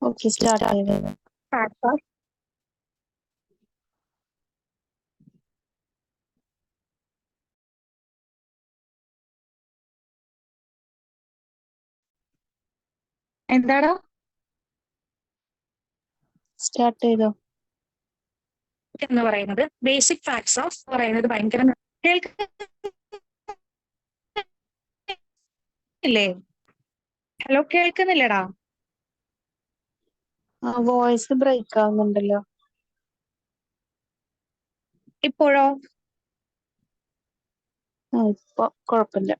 Okay start ചെയ്തത്. എന്താടാ start ചെയ്തോ. എന്ന് പറയുന്നത് ബേസിക് ഫാക്ട്സ് ഓഫ് പറയുന്നത് ഭയങ്കര കേൾക്കുന്നില്ലേ? ഹലോ, കേൾക്കുന്നില്ലടാ? വോയിസ് ബ്രേക്ക് ആവുന്നുണ്ടല്ലോ. ഇപ്പോഴോ? ഇപ്പൊ കുഴപ്പമില്ല.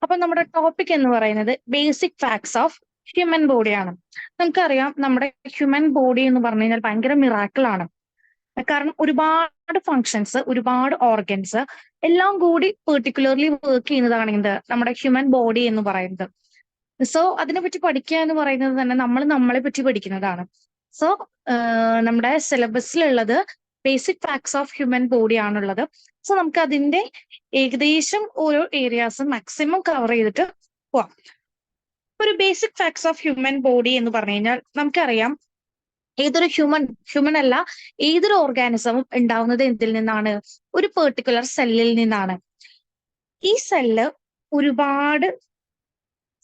അപ്പൊ നമ്മുടെ ടോപ്പിക് എന്ന് പറയുന്നത് ബേസിക് ഫാക്ട്സ് ഓഫ് ഹ്യൂമൻ ബോഡിയാണ്. നമുക്കറിയാം നമ്മുടെ ഹ്യൂമൻ ബോഡി എന്ന് പറഞ്ഞു കഴിഞ്ഞാൽ ഭയങ്കര മിറാക്കിൾ ആണ്. കാരണം ഒരുപാട് ഫങ്ഷൻസ്, ഒരുപാട് ഓർഗൻസ് എല്ലാം കൂടി പെർട്ടിക്കുലർലി വർക്ക് ചെയ്യുന്നതാണ് എന്ത് നമ്മുടെ ഹ്യൂമൻ ബോഡി എന്ന് പറയുന്നത്. സോ അതിനെപ്പറ്റി പഠിക്കുക എന്ന് പറയുന്നത് തന്നെ നമ്മൾ നമ്മളെ പറ്റി പഠിക്കുന്നതാണ്. സോ നമ്മുടെ സിലബസിലുള്ളത് basic facts of human body ആണുള്ളത്. സോ നമുക്ക് അതിന്റെ ഏകദേശം ഓരോ ഏരിയാസും മാക്സിമം കവർ ചെയ്തിട്ട് പോവാം. ഒരു basic facts of human body എന്ന് പറഞ്ഞു കഴിഞ്ഞാൽ നമുക്കറിയാം ഏതൊരു ഹ്യൂമൻ അല്ല, ഏതൊരു ഓർഗാനിസവും ഉണ്ടാവുന്നത് എന്തിൽ നിന്നാണ്? ഒരു പെർട്ടിക്കുലർ സെല്ലിൽ നിന്നാണ്. ഈ സെല്ല് ഒരുപാട്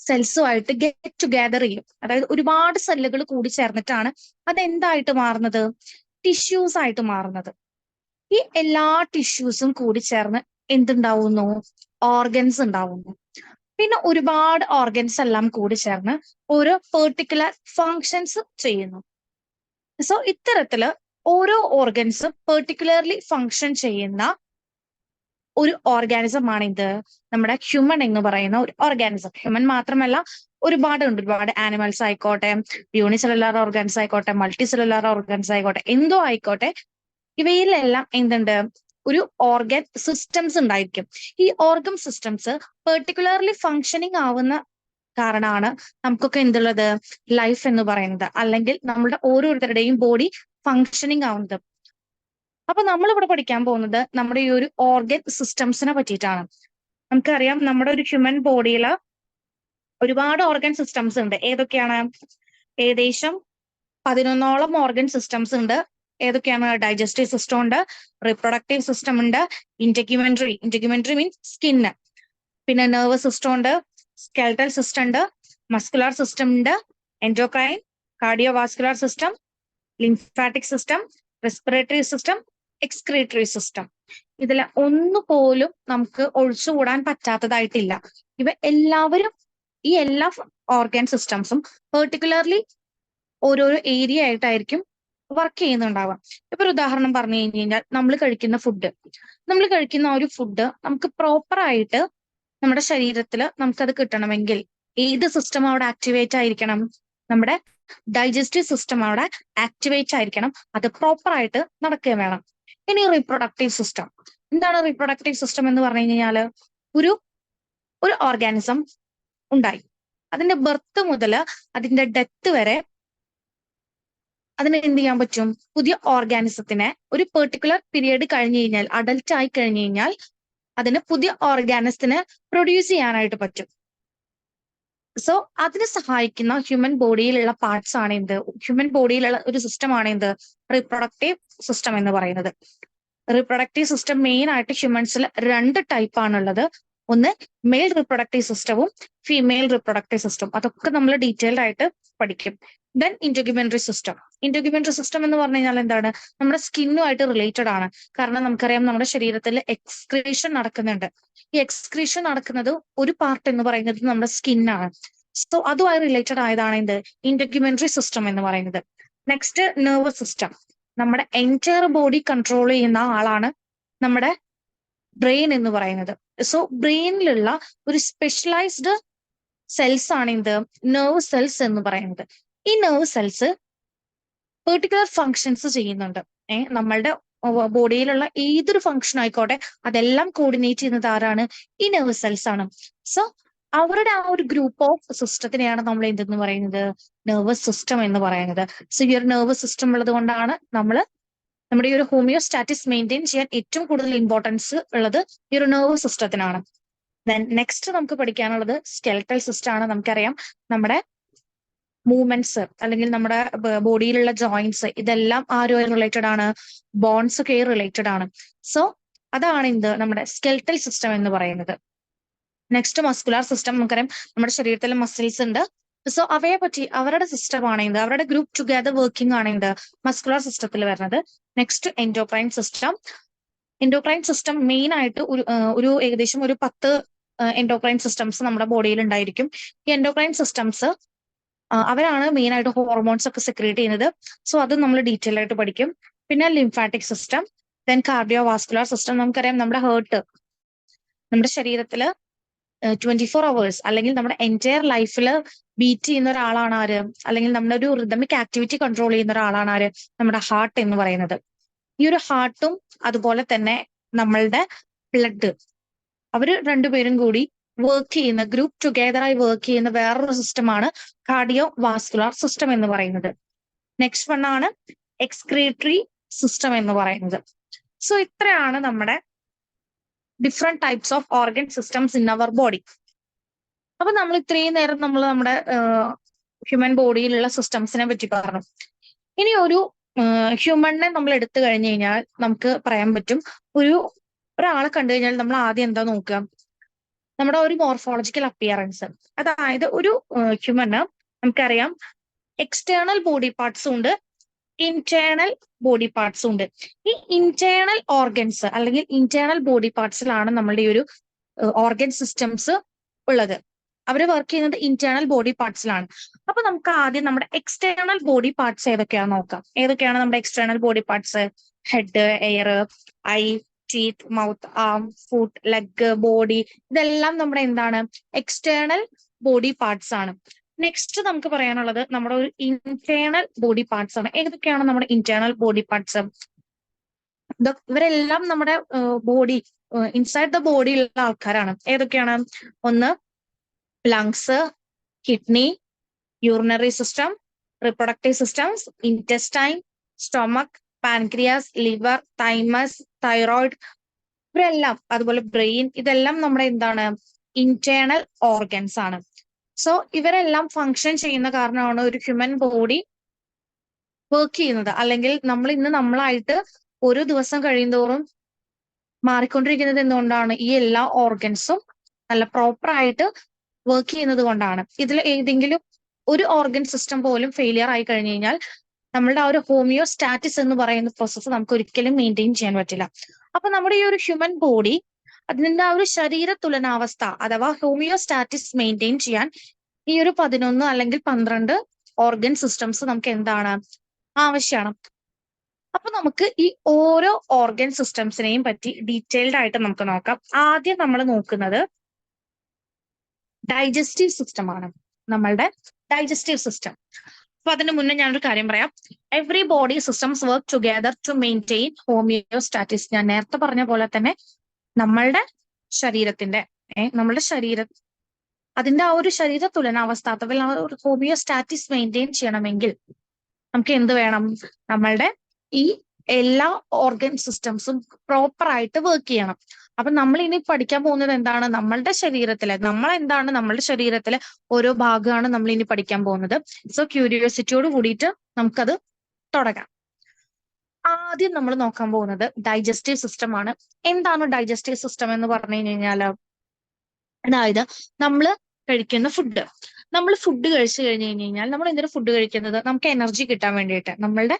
സെൽസുമായിട്ട് ഗെറ്റ് ടുഗെദർ ചെയ്യും. അതായത് ഒരുപാട് സെല്ലുകൾ കൂടി ചേർന്നിട്ടാണ് അതെന്തായിട്ട് മാറുന്നത്? ടിഷ്യൂസ് ആയിട്ട് മാറുന്നത്. ഈ എല്ലാ ടിഷ്യൂസും കൂടി ചേർന്ന് എന്തുണ്ടാവുന്നു? ഓർഗൻസ് ഉണ്ടാവുന്നു. പിന്നെ ഒരുപാട് ഓർഗൻസ് എല്ലാം കൂടി ചേർന്ന് ഓരോ പെർട്ടിക്കുലർ ഫങ്ഷൻസ് ചെയ്യുന്നു. സോ ഇത്തരത്തില് ഓരോ ഓർഗൻസും പെർട്ടിക്കുലർലി ഫങ്ഷൻ ചെയ്യുന്ന ഒരു ഓർഗാനിസം ആണ് ഇത് നമ്മുടെ ഹ്യൂമൻ എന്ന് പറയുന്ന ഒരു ഓർഗാനിസം. ഹ്യൂമൻ മാത്രമല്ല, ഒരുപാട് ആനിമൽസ് ആയിക്കോട്ടെ, യൂണിസെല്ലുലാർ ഓർഗൻസ് ആയിക്കോട്ടെ, മൾട്ടി സെല്ലുലാർ ഓർഗൻസ് ആയിക്കോട്ടെ, എന്തോ ആയിക്കോട്ടെ, ഇവയിലെല്ലാം എന്തുണ്ട്? ഒരു ഓർഗൻ സിസ്റ്റംസ് ഉണ്ടായിരിക്കും. ഈ ഓർഗൻ സിസ്റ്റംസ് പെർട്ടിക്കുലർലി ഫങ്ഷനിങ് ആവുന്ന കാരണമാണ് നമുക്കൊക്കെ എന്തുള്ളത്? ലൈഫ് എന്ന് പറയുന്നത്, അല്ലെങ്കിൽ നമ്മുടെ ഓരോരുത്തരുടെയും ബോഡി ഫങ്ഷനിങ് ആവുന്നത്. അപ്പൊ നമ്മളിവിടെ പഠിക്കാൻ പോകുന്നത് നമ്മുടെ ഈ ഒരു ഓർഗൻ സിസ്റ്റംസിനെ പറ്റിയിട്ടാണ്. നമുക്കറിയാം നമ്മുടെ ഒരു ഹ്യൂമൻ ബോഡിയിൽ ഒരുപാട് ഓർഗൻ സിസ്റ്റംസ് ഉണ്ട്. ഏതൊക്കെയാണ്? ഏകദേശം 11ഓളം ഓർഗൻ സിസ്റ്റംസ് ഉണ്ട്. ഏതൊക്കെയാണ്? ഡൈജസ്റ്റീവ് സിസ്റ്റം ഉണ്ട്, റീപ്രൊഡക്റ്റീവ് സിസ്റ്റം ഉണ്ട്, ഇന്റഗ്യുമെന്ററി മീൻസ് സ്കിന്ന്, പിന്നെ നെർവസ് സിസ്റ്റം ഉണ്ട്, സ്കെൽട്ടൽ സിസ്റ്റം ഉണ്ട്, മസ്കുലാർ സിസ്റ്റം ഉണ്ട്, endocrine, cardiovascular system, lymphatic system, respiratory system, excretory system. ഇതിൽ ഒന്നുപോലും നമുക്ക് ഒഴിച്ചുകൂടാൻ പറ്റാത്തതായിട്ടില്ല. ഇവ എല്ലാവരും, ഈ എല്ലാ ഓർഗൻ സിസ്റ്റംസും പെർട്ടിക്കുലർലി ഓരോരോ ഏരിയ ആയിട്ടായിരിക്കും വർക്ക് ചെയ്യുന്നുണ്ടാവാം. ഇപ്പൊ ഒരു ഉദാഹരണം പറഞ്ഞു കഴിഞ്ഞാൽ നമ്മൾ കഴിക്കുന്ന ഒരു ഫുഡ് നമുക്ക് പ്രോപ്പർ ആയിട്ട് നമ്മുടെ ശരീരത്തിൽ നമുക്കത് കിട്ടണമെങ്കിൽ ഏത് സിസ്റ്റം അവിടെ ആക്ടിവേറ്റ് ആയിരിക്കണം? നമ്മുടെ ഡൈജസ്റ്റീവ് സിസ്റ്റം അവിടെ ആക്ടിവേറ്റ് ആയിരിക്കണം. അത് പ്രോപ്പർ ആയിട്ട് നടക്കുകയും വേണം. ഇനി റീപ്രൊഡക്റ്റീവ് സിസ്റ്റം. എന്താണ് റീപ്രൊഡക്റ്റീവ് സിസ്റ്റം എന്ന് പറഞ്ഞു കഴിഞ്ഞാല്? ഒരു ഒരു ഓർഗാനിസം ഉണ്ടായി, അതിന്റെ ബർത്ത് മുതൽ അതിന്റെ ഡെത്ത് വരെ അതിന് എന്ത് ചെയ്യാൻ പറ്റും? പുതിയ ഓർഗാനിസത്തിനെ ഒരു പെർട്ടിക്കുലർ പീരീഡ് കഴിഞ്ഞു കഴിഞ്ഞാൽ, അഡൽട്ട് ആയി കഴിഞ്ഞു കഴിഞ്ഞാൽ അതിന് പുതിയ ഓർഗാനിസത്തിനെ പ്രൊഡ്യൂസ് ചെയ്യാനായിട്ട് പറ്റും. സോ അതിനെ സഹായിക്കുന്ന ഹ്യൂമൻ ബോഡിയിലുള്ള പാർട്സ് ആണ് എന്ത്? ഹ്യൂമൻ ബോഡിയിലുള്ള ഒരു സിസ്റ്റം ആണ് എന്ത്? റീപ്രൊഡക്റ്റീവ് സിസ്റ്റം എന്ന് പറയുന്നത്. റീപ്രൊഡക്റ്റീവ് സിസ്റ്റം മെയിൻ ആയിട്ട് ഹ്യൂമൻസിൽ രണ്ട് ടൈപ്പ് ആണുള്ളത്. ഒന്ന് മെയിൽ റീപ്രൊഡക്റ്റീവ് സിസ്റ്റവും ഫീമെയിൽ റീപ്രൊഡക്റ്റീവ് സിസ്റ്റം. അതൊക്കെ നമ്മൾ ഡീറ്റെയിൽഡ് ആയിട്ട് പഠിക്കും. Then integumentary system. Integumentary system എന്ന് പറഞ്ഞു കഴിഞ്ഞാൽ എന്താണ്? നമ്മുടെ സ്കിന്നുമായിട്ട് റിലേറ്റഡ് ആണ്. കാരണം നമുക്കറിയാം നമ്മുടെ ശരീരത്തിൽ എക്സ്ക്രീഷൻ നടക്കുന്നുണ്ട്. ഈ എക്സ്ക്രീഷൻ നടക്കുന്നത് ഒരു പാർട്ട് എന്ന് പറയുന്നത് നമ്മുടെ സ്കിന്നാണ്. സോ അതുമായി റിലേറ്റഡ് ആയതാണ് എന്ത്? ഇന്റഗ്യുമെന്ററി സിസ്റ്റം എന്ന് പറയുന്നത്. Next nervous system. നമ്മുടെ എൻറ്റയർ ബോഡി കൺട്രോൾ ചെയ്യുന്ന ആളാണ് നമ്മുടെ ബ്രെയിൻ എന്ന് പറയുന്നത്. സോ ബ്രെയിനിലുള്ള ഒരു സ്പെഷ്യലൈസ്ഡ് സെൽസ് ആണ് എന്ത്? നെർവ് സെൽസ് എന്ന് പറയുന്നത്. ഈ നെർവ് സെൽസ് പെർട്ടിക്കുലർ ഫങ്ഷൻസ് ചെയ്യുന്നുണ്ട്. നമ്മളുടെ ബോഡിയിലുള്ള ഏതൊരു ഫങ്ഷൻ ആയിക്കോട്ടെ അതെല്ലാം കോർഡിനേറ്റ് ചെയ്യുന്നത് ആരാണ്? ഈ നെർവ് സെൽസ് ആണ്. സോ അവരുടെ ആ ഒരു ഗ്രൂപ്പ് ഓഫ് സിസ്റ്റത്തിനെയാണ് നമ്മൾ എന്തെന്ന് പറയുന്നത്? നെർവസ് സിസ്റ്റം എന്ന് പറയുന്നത്. സോ ഈ ഒരു നെർവസ് സിസ്റ്റം ഉള്ളത് കൊണ്ടാണ് നമ്മുടെ ഈ ഒരു ഹോമിയോസ്റ്റാറ്റിസ് മെയിൻറ്റെയിൻ ചെയ്യാൻ ഏറ്റവും കൂടുതൽ ഇമ്പോർട്ടൻസ് ഉള്ളത് ഈ ഒരു നെർവസ് സിസ്റ്റത്തിനാണ്. ദെൻ നെക്സ്റ്റ് നമുക്ക് പഠിക്കാനുള്ളത് സ്കെൽട്ടൽ സിസ്റ്റം ആണ്. നമുക്കറിയാം നമ്മുടെ മൂവ്മെന്റ്സ് അല്ലെങ്കിൽ നമ്മുടെ ബോഡിയിലുള്ള ജോയിന്റ്സ് ഇതെല്ലാം ആരുമായി റിലേറ്റഡ് ആണ്? ബോൺസ് ഒക്കെ റിലേറ്റഡ് ആണ്. സോ അതാണ് എന്ത് നമ്മുടെ സ്കെൽറ്റൽ സിസ്റ്റം എന്ന് പറയുന്നത്. Next muscular system. നമുക്കറിയാം നമ്മുടെ ശരീരത്തിലെ മസിൽസ് ഉണ്ട്. സോ അവയെ പറ്റി അവരുടെ സിസ്റ്റം ആണ് എന്ത്, അവരുടെ ഗ്രൂപ്പ് ടുഗദർ വർക്കിംഗ് ആണ് എന്ത് മസ്കുലാർ സിസ്റ്റത്തിൽ വരുന്നത്. Next endocrine system. Endocrine system main ആയിട്ട് ഒരു ഏകദേശം ഒരു 10 എൻഡോക്രൈൻ സിസ്റ്റംസ് നമ്മുടെ ബോഡിയിൽ ഉണ്ടായിരിക്കും. ഈ എൻഡോക്രൈൻ സിസ്റ്റംസ് അവരാണ് മെയിൻ ആയിട്ട് ഹോർമോൺസ് ഒക്കെ സെക്രീറ്റ് ചെയ്യുന്നത്. സോ അത് നമ്മൾ ഡീറ്റെയിൽ ആയിട്ട് പഠിക്കും. പിന്നെ lymphatic system, then cardio vascular system. നമുക്കറിയാം നമ്മുടെ ഹേർട്ട്, നമ്മുടെ ശരീരത്തില് 24 അവേഴ്സ് അല്ലെങ്കിൽ നമ്മുടെ എൻറ്റയർ ലൈഫിൽ ബീറ്റ് ചെയ്യുന്ന ഒരാളാണ് ആര്, അല്ലെങ്കിൽ നമ്മുടെ ഒരു റിതമിക് ആക്ടിവിറ്റി കൺട്രോൾ ചെയ്യുന്ന ഒരാളാണ് ആര്, നമ്മുടെ ഹാർട്ട് എന്ന് പറയുന്നത്. ഈ ഒരു ഹാർട്ടും അതുപോലെ തന്നെ നമ്മളുടെ ബ്ലഡ്, അവര് രണ്ടുപേരും കൂടി വർക്ക് ചെയ്യുന്ന, ഗ്രൂപ്പ് ടുഗദറായി വർക്ക് ചെയ്യുന്ന വേറൊരു സിസ്റ്റമാണ് കാർഡിയോ വാസ്കുലാർ സിസ്റ്റം എന്ന് പറയുന്നത്. നെക്സ്റ്റ് വൺ ആണ് എക്സ്ക്രീറ്ററി സിസ്റ്റം എന്ന് പറയുന്നത്. സോ ഇത്രയാണ് നമ്മുടെ different types of organ systems in our body. അപ്പൊ നമ്മൾ ഇത്രയും നേരം നമ്മൾ നമ്മുടെ ഹ്യൂമൻ ബോഡിയിലുള്ള സിസ്റ്റംസിനെ പറ്റി പറഞ്ഞു. ഇനി ഒരു ഹ്യൂമണിനെ നമ്മൾ എടുത്തു കഴിഞ്ഞു കഴിഞ്ഞാൽ നമുക്ക് പറയാൻ പറ്റും, ഒരാളെ കണ്ടു കഴിഞ്ഞാൽ നമ്മൾ ആദ്യം എന്താ നോക്കുക? നമ്മുടെ ഒരു മോർഫോളജിക്കൽ അപ്പിയറൻസ്. അതായത് ഒരു ഹ്യൂമന് നമുക്കറിയാം എക്സ്റ്റേണൽ ബോഡി പാർട്സും ഉണ്ട്, ഇന്റേണൽ ബോഡി പാർട്സും ഉണ്ട്. ഈ ഇന്റേണൽ ഓർഗൻസ് അല്ലെങ്കിൽ ഇന്റേണൽ ബോഡി പാർട്സിലാണ് നമ്മളുടെ ഈ ഒരു ഓർഗൻ സിസ്റ്റംസ് ഉള്ളത്. അവര് വർക്ക് ചെയ്യുന്നത് ഇന്റേണൽ ബോഡി പാർട്സിലാണ്. അപ്പൊ നമുക്ക് ആദ്യം നമ്മുടെ എക്സ്റ്റേണൽ ബോഡി പാർട്സ് ഏതൊക്കെയാണെന്ന് നോക്കാം. ഏതൊക്കെയാണ് നമ്മുടെ external body parts? Head, ear, eye, teeth, mouth, arm, foot, leg, body, ഇതെല്ലാം നമ്മുടെ എന്താണ്? എക്സ്റ്റേണൽ ബോഡി പാർട്സ് ആണ്. നെക്സ്റ്റ് നമുക്ക് പറയാനുള്ളത് നമ്മുടെ ഒരു ഇന്റേണൽ ബോഡി പാർട്സ് ആണ്. ഏതൊക്കെയാണ് നമ്മുടെ ഇന്റേണൽ ബോഡി പാർട്സ്? ഇവരെല്ലാം നമ്മുടെ ബോഡി, ഇൻസൈഡ് ദ ബോഡിയിലുള്ള ആൾക്കാരാണ്. ഏതൊക്കെയാണ്? ഒന്ന് lungs, kidney, urinary system, reproductive systems, intestine, stomach, pancreas, liver, thymus, thyroid, ഇവരെല്ലാം, അതുപോലെ ബ്രെയിൻ, ഇതെല്ലാം നമ്മുടെ എന്താണ്? ഇന്റേണൽ ഓർഗൻസ് ആണ്. സോ ഇവരെല്ലാം ഫങ്ഷൻ ചെയ്യുന്ന കാരണമാണ് ഒരു ഹ്യൂമൻ ബോഡി വർക്ക് ചെയ്യുന്നത്. അല്ലെങ്കിൽ നമ്മൾ ഇന്ന് നമ്മളായിട്ട് ഓരോ ദിവസം കഴിയുന്തോറും മാറിക്കൊണ്ടിരിക്കുന്നത് എന്തുകൊണ്ടാണ്? ഈ എല്ലാ ഓർഗൻസും നല്ല പ്രോപ്പർ ആയിട്ട് വർക്ക് ചെയ്യുന്നത് കൊണ്ടാണ്. ഇതിൽ ഏതെങ്കിലും ഒരു ഓർഗൻ സിസ്റ്റം പോലും ഫെയിലിയർ ആയി കഴിഞ്ഞു കഴിഞ്ഞാൽ നമ്മളുടെ ആ ഒരു ഹോമിയോസ്റ്റാറ്റിസ് എന്ന് പറയുന്ന പ്രോസസ്സ് നമുക്ക് ഒരിക്കലും മെയിൻറ്റെയിൻ ചെയ്യാൻ പറ്റില്ല. അപ്പൊ നമ്മുടെ ഈ ഒരു ഹ്യൂമൻ ബോഡി അതിന്റെ ആ ഒരു ശരീര തുലനാവസ്ഥ അഥവാ ഹോമിയോസ്റ്റാറ്റിസ് മെയിൻറ്റെയിൻ ചെയ്യാൻ ഈ ഒരു 11 അല്ലെങ്കിൽ 12 ഓർഗൻ സിസ്റ്റംസ് നമുക്ക് എന്താണ്? ആവശ്യമാണ്. അപ്പൊ നമുക്ക് ഈ ഓരോ ഓർഗൻ സിസ്റ്റംസിനെയും പറ്റി ഡീറ്റെയിൽഡ് ആയിട്ട് നമുക്ക് നോക്കാം. ആദ്യം നമ്മൾ നോക്കുന്നത് ഡൈജസ്റ്റീവ് സിസ്റ്റം ആണ്, നമ്മളുടെ ഡൈജസ്റ്റീവ് സിസ്റ്റം. അപ്പൊ അതിന് മുന്നേ ഞാനൊരു കാര്യം പറയാം. Every body systems work together to maintain homeostasis. ഞാൻ നേരത്തെ പറഞ്ഞ പോലെ തന്നെ നമ്മളുടെ ശരീരത്തിന്റെ നമ്മളുടെ ശരീരം അതിന്റെ ആ ഒരു ശരീര തുലനാവസ്ഥ അഥവാ ഒരു ഹോമിയോസ്റ്റാറ്റിസ് മെയിൻറ്റെയിൻ ചെയ്യണമെങ്കിൽ നമുക്ക് എന്ത് വേണം? നമ്മളുടെ ഈ എല്ലാ ഓർഗൻ സിസ്റ്റംസും പ്രോപ്പർ ആയിട്ട് വർക്ക് ചെയ്യണം. അപ്പൊ നമ്മൾ ഇനി പഠിക്കാൻ പോകുന്നത് എന്താണ്? നമ്മളുടെ ശരീരത്തിലെ നമ്മളുടെ ശരീരത്തിലെ ഓരോ ഭാഗമാണ് നമ്മൾ ഇനി പഠിക്കാൻ പോകുന്നത്. സോ ക്യൂരിയോസിറ്റിയോട് കൂടിയിട്ട് നമുക്കത് തുടങ്ങാം. ആദ്യം നമ്മൾ നോക്കാൻ പോകുന്നത് ഡൈജസ്റ്റീവ് സിസ്റ്റം ആണ്. എന്താണ് ഡൈജസ്റ്റീവ് സിസ്റ്റം എന്ന് പറഞ്ഞു കഴിഞ്ഞാൽ, അതായത് നമ്മൾ കഴിക്കുന്ന ഫുഡ്. നമ്മൾ ഫുഡ് കഴിച്ചു കഴിഞ്ഞു കഴിഞ്ഞാൽ നമ്മൾ എന്തിനാ ഫുഡ് കഴിക്കുന്നത്? നമുക്ക് എനർജി കിട്ടാൻ വേണ്ടിയിട്ട്. നമ്മളുടെ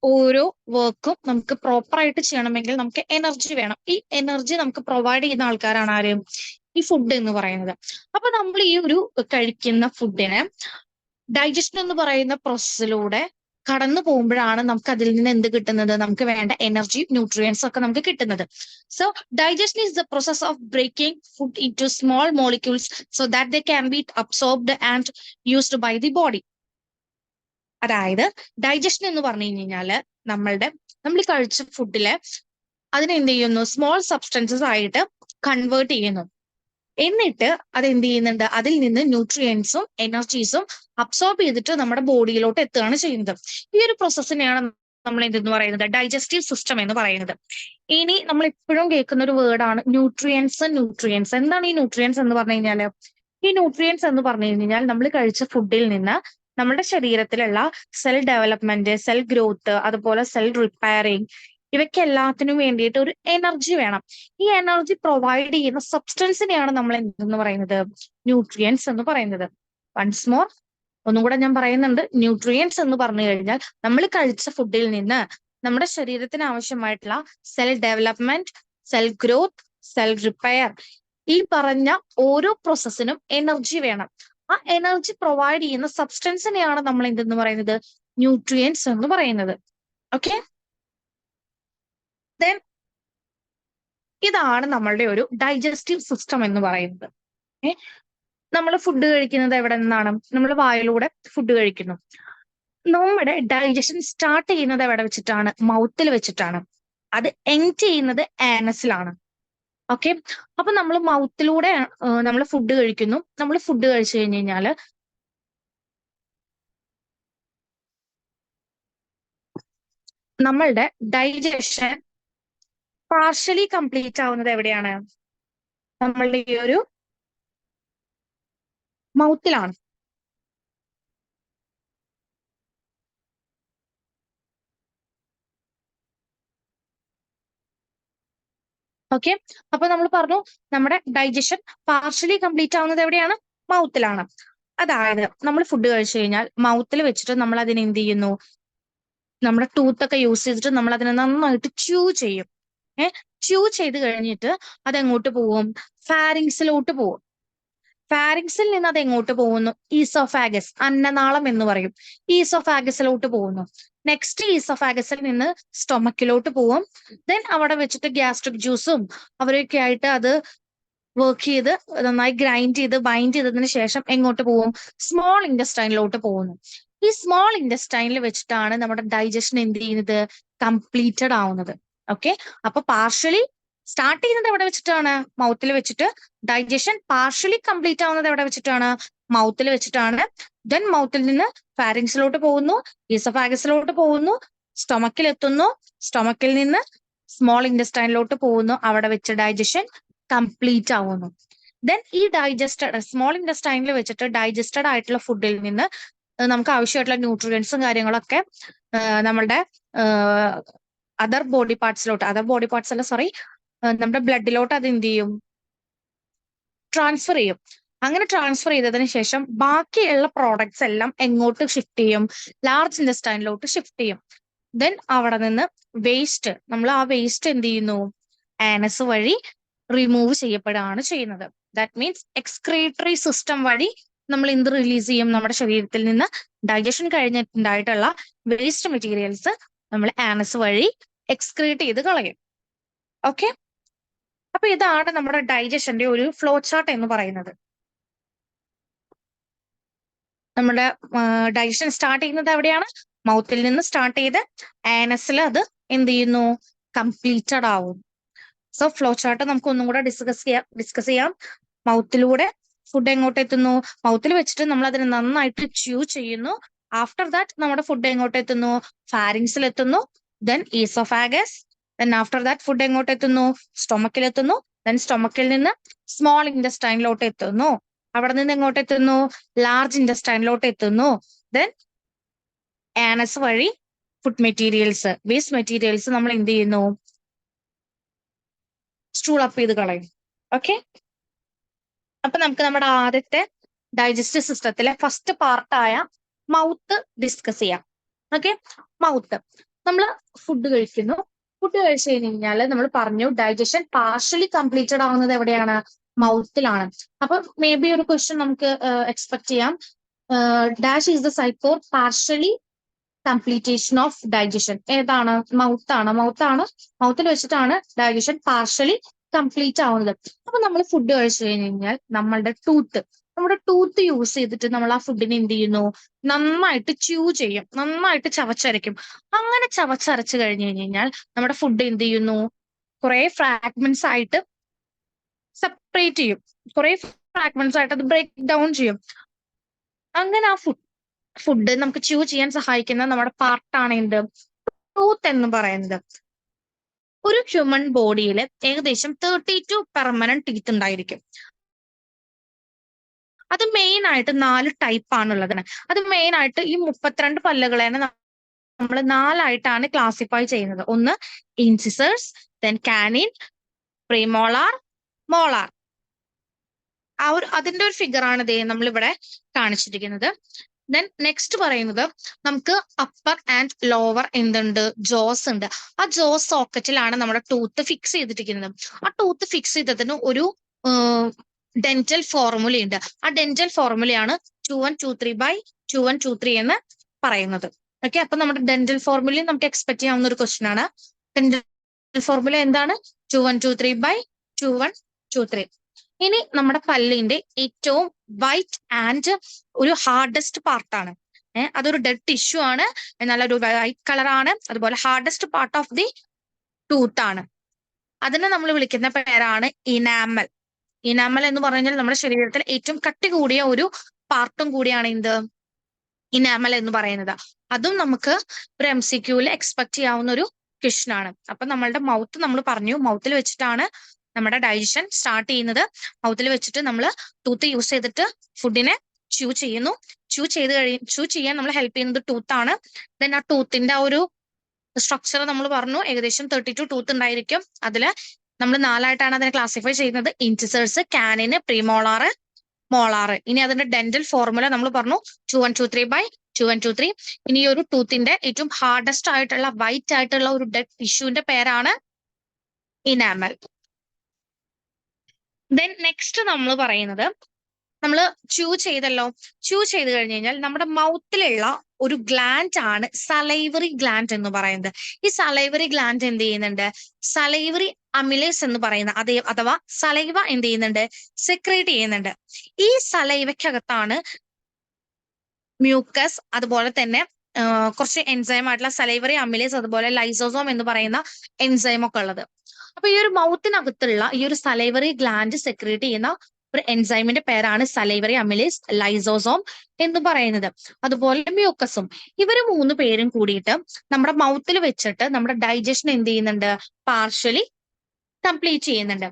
ഓരോ വർക്കും നമുക്ക് പ്രോപ്പർ ആയിട്ട് ചെയ്യണമെങ്കിൽ നമുക്ക് എനർജി വേണം. ഈ എനർജി നമുക്ക് പ്രൊവൈഡ് ചെയ്യുന്ന ആൾക്കാരാണ് ആരും? ഈ ഫുഡ് എന്ന് പറയുന്നത്. അപ്പൊ നമ്മൾ ഈ ഒരു കഴിക്കുന്ന ഫുഡിനെ ഡൈജഷൻ എന്ന് പറയുന്ന പ്രോസസ്സിലൂടെ കടന്നു പോകുമ്പോഴാണ് നമുക്ക് അതിൽ നിന്ന് എന്ത് കിട്ടുന്നത്? നമുക്ക് വേണ്ട എനർജി, ന്യൂട്രിയൻസ് ഒക്കെ നമുക്ക് കിട്ടുന്നത്. So digestion is the process of breaking food into small molecules so that they can be absorbed and used by the body. അതായത് ഡൈജഷൻ എന്ന് പറഞ്ഞു കഴിഞ്ഞാല് നമ്മൾ കഴിച്ച ഫുഡിലെ അതിനെ എന്ത് ചെയ്യുന്നു? സ്മോൾ സബ്സ്റ്റൻസസ് ആയിട്ട് കൺവേർട്ട് ചെയ്യുന്നു. എന്നിട്ട് അതെന്ത് ചെയ്യുന്നുണ്ട്? അതിൽ നിന്ന് ന്യൂട്രിയൻസും എനർജീസും അബ്സോർബ് ചെയ്തിട്ട് നമ്മുടെ ബോഡിയിലോട്ട് എത്തുകയാണ് ചെയ്യുന്നത്. ഈ ഒരു പ്രോസസ്സിനെയാണ് നമ്മൾ എന്തെന്ന് പറയുന്നത്? ഡൈജസ്റ്റീവ് സിസ്റ്റം എന്ന് പറയുന്നത്. ഇനി നമ്മൾ എപ്പോഴും കേൾക്കുന്ന ഒരു വേർഡാണ് ന്യൂട്രിയൻസ്. എന്താണ് ഈ ന്യൂട്രിയൻസ് എന്ന് പറഞ്ഞു കഴിഞ്ഞാല്? ഈ ന്യൂട്രിയൻസ് എന്ന് പറഞ്ഞു കഴിഞ്ഞാൽ നമ്മൾ കഴിച്ച ഫുഡിൽ നിന്ന് നമ്മുടെ ശരീരത്തിലുള്ള സെൽ ഡെവലപ്മെന്റ്, സെൽ ഗ്രോത്ത്, അതുപോലെ സെൽ റിപ്പയറിങ്, ഇവയ്ക്ക് എല്ലാത്തിനും വേണ്ടിയിട്ട് ഒരു എനർജി വേണം. ഈ എനർജി പ്രൊവൈഡ് ചെയ്യുന്ന സബ്സ്റ്റൻസിനെയാണ് നമ്മൾ എന്തെന്ന് പറയുന്നത്? ന്യൂട്രിയൻസ് എന്ന് പറയുന്നത്. വൺസ് മോർ ഒന്നും കൂടെ ഞാൻ പറയുന്നുണ്ട്. ന്യൂട്രിയൻസ് എന്ന് പറഞ്ഞു കഴിഞ്ഞാൽ നമ്മൾ കഴിച്ച ഫുഡിൽ നിന്ന് നമ്മുടെ ശരീരത്തിന് ആവശ്യമായിട്ടുള്ള cell development, cell growth, cell repair, ഈ പറഞ്ഞ ഓരോ പ്രോസസ്സിനും എനർജി വേണം. ആ എനർജി പ്രൊവൈഡ് ചെയ്യുന്ന സബ്സ്റ്റൻസിനെയാണ് നമ്മൾ എന്തെന്ന് പറയുന്നത്? ന്യൂട്രിയൻസ് എന്ന് പറയുന്നത്. ഓക്കെ, ദെൻ ഇതാണ് നമ്മളുടെ ഒരു ഡൈജസ്റ്റീവ് സിസ്റ്റം എന്ന് പറയുന്നത്. നമ്മൾ ഫുഡ് കഴിക്കുന്നത് എവിടെ നിന്നാണ്? നമ്മൾ വായിലൂടെ ഫുഡ് കഴിക്കുന്നു. നമ്മുടെ ഡൈജഷൻ സ്റ്റാർട്ട് ചെയ്യുന്നത് എവിടെ വെച്ചിട്ടാണ്? മൗത്തിൽ വെച്ചിട്ടാണ്. അത് എൻഡ് ചെയ്യുന്നത് ആനസിലാണ്. ഓക്കെ, അപ്പൊ നമ്മൾ മൗത്തിലൂടെ നമ്മൾ ഫുഡ് കഴിക്കുന്നു. നമ്മൾ ഫുഡ് കഴിച്ചു കഴിഞ്ഞ് കഴിഞ്ഞാൽ നമ്മളുടെ ഡൈജഷൻ പാർഷ്യലി കംപ്ലീറ്റ് ആവുന്നത് എവിടെയാണ്? നമ്മളുടെ ഈ ഒരു മൗത്തിലാണ്. ഓക്കെ, അപ്പൊ നമ്മൾ പറഞ്ഞു നമ്മുടെ ഡൈജഷൻ പാർഷ്യലി കംപ്ലീറ്റ് ആവുന്നത് എവിടെയാണ്? മൗത്തിലാണ്. അതായത് നമ്മൾ ഫുഡ് കഴിച്ചു കഴിഞ്ഞാൽ മൗത്തിൽ വെച്ചിട്ട് നമ്മൾ അതിനെ എന്ത് ചെയ്യുന്നു? നമ്മുടെ ടൂത്ത് ഒക്കെ യൂസ് ചെയ്തിട്ട് നമ്മൾ അതിനെ നന്നായിട്ട് ച്യൂ ചെയ്യും. ച്യൂ ചെയ്ത് കഴിഞ്ഞിട്ട് അതെങ്ങോട്ട് പോവും? ഫാരിങ്സിലോട്ട് പോവും. ഫാരിങ്സിൽ നിന്ന് അത് എങ്ങോട്ട് പോകുന്നു? ഈസോഫാഗസ്, അന്നനാളം എന്ന് പറയും. ഈസോഫാഗസിലോട്ട് പോകുന്നു. നെക്സ്റ്റ് ഈസോഫാഗസിൽ നിന്ന് സ്റ്റൊമക്കിലോട്ട് പോവും. ദെൻ അവിടെ വെച്ചിട്ട് ഗ്യാസ്ട്രിക് ജ്യൂസും അവരൊക്കെ ആയിട്ട് അത് വർക്ക് ചെയ്ത് നന്നായി ഗ്രൈൻഡ് ചെയ്ത് ബൈൻഡ് ചെയ്തതിന് ശേഷം എങ്ങോട്ട് പോവും? സ്മോൾ ഇൻറ്റസ്റ്റൈനിലോട്ട് പോകുന്നു. ഈ സ്മോൾ ഇൻറ്റസ്റ്റൈനിൽ വെച്ചിട്ടാണ് നമ്മുടെ ഡൈജഷൻ എന്ത് ചെയ്യുന്നത്? കംപ്ലീറ്റഡ് ആവുന്നത്. ഓക്കെ, അപ്പൊ പാർഷ്യലി സ്റ്റാർട്ട് ചെയ്യുന്നത് എവിടെ വെച്ചിട്ടാണ്? മൗത്തിൽ വെച്ചിട്ട്. ഡൈജഷൻ പാർഷ്യലി കംപ്ലീറ്റ് ആവുന്നത് എവിടെ വെച്ചിട്ടാണ്? മൗത്തിൽ വെച്ചിട്ടാണ്. ദെൻ മൗത്തിൽ നിന്ന് ഫാരിങ്സിലോട്ട് പോകുന്നു, ഈസോഫാഗസിലോട്ട് പോകുന്നു, സ്റ്റൊമക്കിൽ എത്തുന്നു, സ്റ്റൊമക്കിൽ നിന്ന് സ്മോൾ ഇൻറ്റസ്റ്റൈനിലോട്ട് പോകുന്നു, അവിടെ വെച്ച് ഡൈജഷൻ കംപ്ലീറ്റ് ആവുന്നു. ദെൻ ഈ ഡൈജസ്റ്റഡ് സ്മോൾ ഇൻറ്റസ്റ്റൈനിൽ വെച്ചിട്ട് ഡൈജസ്റ്റഡ് ആയിട്ടുള്ള ഫുഡിൽ നിന്ന് നമുക്ക് ആവശ്യമായിട്ടുള്ള ന്യൂട്രിയൻസും കാര്യങ്ങളൊക്കെ നമ്മളുടെ അതർ ബോഡി പാർട്സിലോട്ട് അല്ല സോറി നമ്മുടെ ബ്ലഡിലോട്ട് അത് എന്ത് ചെയ്യും? ട്രാൻസ്ഫർ ചെയ്യും. അങ്ങനെ ട്രാൻസ്ഫർ ചെയ്തതിന് ശേഷം ബാക്കിയുള്ള പ്രോഡക്ട്സ് എല്ലാം എങ്ങോട്ട് ഷിഫ്റ്റ് ചെയ്യും? ലാർജ് ഇൻറ്റസ്റ്റൈനിലോട്ട് ഷിഫ്റ്റ് ചെയ്യും. ദെൻ അവിടെ നിന്ന് വേസ്റ്റ്, നമ്മൾ ആ വേസ്റ്റ് എന്ത് ചെയ്യുന്നു? ആനസ് വഴി റിമൂവ് ചെയ്യപ്പെടുകയാണ് ചെയ്യുന്നത്. ദാറ്റ് മീൻസ് എക്സ്ക്രീറ്ററി സിസ്റ്റം വഴി നമ്മൾ എന്ത് റിലീസ് ചെയ്യും? നമ്മുടെ ശരീരത്തിൽ നിന്ന് ഡൈജഷൻ കഴിഞ്ഞിട്ടുണ്ടായിട്ടുള്ള വേസ്റ്റ് മെറ്റീരിയൽസ് നമ്മൾ ആനസ് വഴി എക്സ്ക്രീറ്റ് ചെയ്ത് കളയും. ഓക്കെ, അപ്പൊ ഇതാണ് നമ്മുടെ ഡൈജഷന്റെ ഒരു ഫ്ലോ ചാർട്ട് എന്ന് പറയുന്നത്. നമ്മുടെ ഡൈജഷൻ സ്റ്റാർട്ട് ചെയ്യുന്നത് എവിടെയാണ്? മൗത്തിൽ നിന്ന് സ്റ്റാർട്ട് ചെയ്ത് ആനസിൽ അത് എന്ത് ചെയ്യുന്നു? കംപ്ലീറ്റഡ് ആവും. സോ ഫ്ലോ ചാർട്ട് നമുക്ക് ഒന്നും കൂടെ ഡിസ്കസ് ചെയ്യാം. മൗത്തിലൂടെ ഫുഡ് എങ്ങോട്ട് എത്തുന്നു? മൗത്തിൽ വെച്ചിട്ട് നമ്മൾ അതിനെ നന്നായിട്ട് ച്യൂ ചെയ്യുന്നു. ആഫ്റ്റർ ദാറ്റ് നമ്മുടെ ഫുഡ് എങ്ങോട്ട് എത്തുന്നു? ഫാരിങ്സിൽ എത്തുന്നു. Then oesophagus. Then after that food എങ്ങോട്ട് എത്തുന്നു? സ്റ്റൊമക്കിൽ എത്തുന്നു. ദെൻ സ്റ്റൊമക്കിൽ നിന്ന് സ്മോൾ ഇൻറ്റസ്റ്റൈനിലോട്ട് എത്തുന്നു. അവിടെ നിന്ന് എങ്ങോട്ട് എത്തുന്നു? ലാർജ് ഇൻറ്റസ്റ്റൈനിലോട്ട് എത്തുന്നു. ദെൻ ആനസ് വഴി ഫുഡ് മെറ്റീരിയൽസ്, വേസ്റ്റ് മെറ്റീരിയൽസ് നമ്മൾ എന്ത് ചെയ്യുന്നു? സ്റ്റൂൾ അപ്പ് ചെയ്ത് കളയും. ഓക്കെ, അപ്പൊ നമുക്ക് നമ്മുടെ ആദ്യത്തെ ഡൈജസ്റ്റീവ് സിസ്റ്റത്തിലെ ഫസ്റ്റ് പാർട്ടായ മൗത്ത് ഡിസ്കസ് ചെയ്യാം. Okay, mouth. നമ്മൾ ഫുഡ് കഴിക്കുന്നു. ഫുഡ് കഴിച്ചു കഴിഞ്ഞാൽ നമ്മൾ പറഞ്ഞു ഡൈജഷൻ പാർഷ്യലി കംപ്ലീറ്റഡ് ആവുന്നത് എവിടെയാണ്? മൗത്തിലാണ്. അപ്പൊ മേ ബി ഒരു ക്വസ്റ്റ്യൻ നമുക്ക് എക്സ്പെക്ട് ചെയ്യാം. Dash is the site for partially completion of digestion. ഏതാണ്? മൗത്താണ്. മൗത്തിൽ വെച്ചിട്ടാണ് ഡൈജഷൻ പാർഷ്യലി കംപ്ലീറ്റ് ആവുന്നത്. അപ്പൊ നമ്മൾ ഫുഡ് കഴിച്ചു കഴിഞ്ഞാൽ നമ്മുടെ ടൂത്ത് യൂസ് ചെയ്തിട്ട് നമ്മൾ ആ ഫുഡിനെ എന്ത് ചെയ്യുന്നു? നന്നായിട്ട് ച്യൂ ചെയ്യും, നന്നായിട്ട് ചവച്ചരയ്ക്കും. അങ്ങനെ ചവച്ചരച്ച് കഴിഞ്ഞു കഴിഞ്ഞാൽ നമ്മുടെ ഫുഡ് എന്ത് ചെയ്യുന്നു? കുറെ ഫ്രാഗ്മെന്റ്സ് ആയിട്ട് സെപ്പറേറ്റ് ചെയ്യും, കുറെ ഫ്രാഗ്മെന്റ്സ് ആയിട്ട് അത് ബ്രേക്ക് ഡൗൺ ചെയ്യും. അങ്ങനെ ആ ഫുഡ് നമുക്ക് ച്യൂ ചെയ്യാൻ സഹായിക്കുന്ന നമ്മുടെ പാർട്ടാണ് എന്ത്? ടൂത്ത് എന്ന് പറയുന്നത്. ഒരു ഹ്യൂമൻ ബോഡിയിൽ ഏകദേശം 32 പെർമനന്റ് ടീത്ത് ഉണ്ടായിരിക്കും. അത് മെയിൻ ആയിട്ട് 4 ടൈപ്പ് ആണുള്ളത്. അത് മെയിൻ ആയിട്ട് ഈ 32 പല്ലുകളെയാണ് നമ്മൾ 4ആയിട്ടാണ് ക്ലാസിഫൈ ചെയ്യുന്നത്. ഒന്ന് incisors, then Canin, premolar, molar. അതിന്റെ ഒരു ഫിഗർ ആണ് ദേ നമ്മളിവിടെ കാണിച്ചിരിക്കുന്നത്. ദെൻ നെക്സ്റ്റ് പറയുന്നത് നമുക്ക് അപ്പർ ആൻഡ് ലോവർ എന്തുണ്ട്, ജോസ് ഉണ്ട്. ആ ജോസ് സോക്കറ്റിലാണ് നമ്മുടെ ടൂത്ത് ഫിക്സ് ചെയ്തിരിക്കുന്നത്. ആ ടൂത്ത് ഫിക്സ് ചെയ്തതിന് ഒരു ഡെന്റൽ ഫോർമുല ഉണ്ട്. ആ ഡെന്റൽ ഫോർമുലയാണ് 2123/2123 എന്ന് പറയുന്നത്. ഓക്കെ, അപ്പൊ നമ്മുടെ ഡെന്റൽ ഫോർമുലയും നമുക്ക് എക്സ്പെക്ട് ചെയ്യാവുന്ന ഒരു ക്വസ്റ്റ്യൻ ആണ്. ഡെന്റൽ ഫോർമുല എന്താണ്? 2123/2123. ഇനി നമ്മുടെ പല്ലിന്റെ ഏറ്റവും വൈറ്റ് ആൻഡ് ഒരു ഹാർഡസ്റ്റ് പാർട്ടാണ്. അതൊരു ഡെഡ് ടിഷ്യൂ ആണ്, എന്നാൽ ഒരു വൈറ്റ് കളറാണ്. അതുപോലെ hardest part of the tooth ആണ്. അതിനെ നമ്മൾ വിളിക്കുന്ന പേരാണ് ഇനാമൽ. ഇനാമൽ എന്ന് പറഞ്ഞാൽ നമ്മുടെ ശരീരത്തിൽ ഏറ്റവും കട്ടി കൂടിയ ഒരു പാർട്ടും കൂടിയാണ് എന്ത്, ഇനാമൽ എന്ന് പറയുന്നത്. അതും നമുക്ക് ഒരു MCQയിൽ എക്സ്പെക്ട് ചെയ്യാവുന്ന ഒരു ക്വസ്റ്റ്യൻ ആണ്. അപ്പൊ നമ്മളുടെ മൗത്ത് നമ്മൾ പറഞ്ഞു, മൗത്തിൽ വെച്ചിട്ടാണ് നമ്മുടെ ഡൈജഷൻ സ്റ്റാർട്ട് ചെയ്യുന്നത്. മൗത്തിൽ വെച്ചിട്ട് നമ്മൾ ടൂത്ത് യൂസ് ചെയ്തിട്ട് ഫുഡിനെ ച്യൂ ചെയ്യുന്നു. ച്യൂ ചെയ്യാൻ നമ്മൾ ഹെൽപ്പ് ചെയ്യുന്നത് ടൂത്ത് ആണ്. ദെൻ ആ ടൂത്തിന്റെ ആ ഒരു സ്ട്രക്ചർ നമ്മൾ പറഞ്ഞു, ഏകദേശം 32 ടൂത്ത് ഉണ്ടായിരിക്കും. അതില് നമ്മൾ 4ആയിട്ടാണ് അതിനെ ക്ലാസിഫൈ ചെയ്യുന്നത്. Incisors, കാനിന്, പ്രീമോളാറ്, molar. ഇനി അതിന്റെ ഡെന്റൽ ഫോർമുല നമ്മൾ പറഞ്ഞു 2123/2123. ഇനി ഈ ഒരു ടൂത്തിന്റെ ഏറ്റവും ഹാർഡസ്റ്റ് ആയിട്ടുള്ള വൈറ്റ് ആയിട്ടുള്ള ഒരു ഡെഡ് ടിഷ്യൂവിന്റെ പേരാണ് ഇനാമൽ. ദെൻ നെക്സ്റ്റ് നമ്മൾ പറയുന്നത്, നമ്മൾ ച്യൂ ചെയ്തല്ലോ. ച്യൂ ചെയ്ത് കഴിഞ്ഞ് കഴിഞ്ഞാൽ നമ്മുടെ മൗത്തിലുള്ള ഒരു ഗ്ലാൻഡ് ആണ് സലൈവറി ഗ്ലാൻഡ് എന്ന് പറയുന്നത്. ഈ സലൈവറി ഗ്ലാൻഡ് എന്ത് ചെയ്യുന്നുണ്ട്, സലൈവറി അമിലേസ് എന്ന് പറയുന്ന അഥവാ സലൈവ എന്ത് ചെയ്യുന്നുണ്ട്, സെക്രീറ്റ് ചെയ്യുന്നുണ്ട്. ഈ സലൈവയ്ക്കകത്താണ് മ്യൂക്കസ്, അതുപോലെ തന്നെ കുറച്ച് എൻസൈം ആയിട്ടുള്ള സലൈവറി അമിലേസ്, അതുപോലെ ലൈസോസോം എന്ന് പറയുന്ന എൻസൈം ഒക്കെ ഉള്ളത്. അപ്പൊ ഈ ഒരു മൗത്തിനകത്തുള്ള ഈ ഒരു സലൈവറി ഗ്ലാൻഡ് സെക്രീറ്റ് ചെയ്യുന്ന ഒരു എൻസൈമിന്റെ പേരാണ് സലൈവറി അമിലേസ്, ലൈസോസോം എന്ന് പറയുന്നത്. അതുപോലെ മ്യൂക്കസും. ഇവര് 3 പേരും കൂടിയിട്ട് നമ്മുടെ മൗത്തിൽ വെച്ചിട്ട് നമ്മുടെ ഡൈജഷൻ എന്ത് ചെയ്യുന്നുണ്ട്, പാർഷ്യലി കംപ്ലീറ്റ് ചെയ്യുന്നുണ്ട്.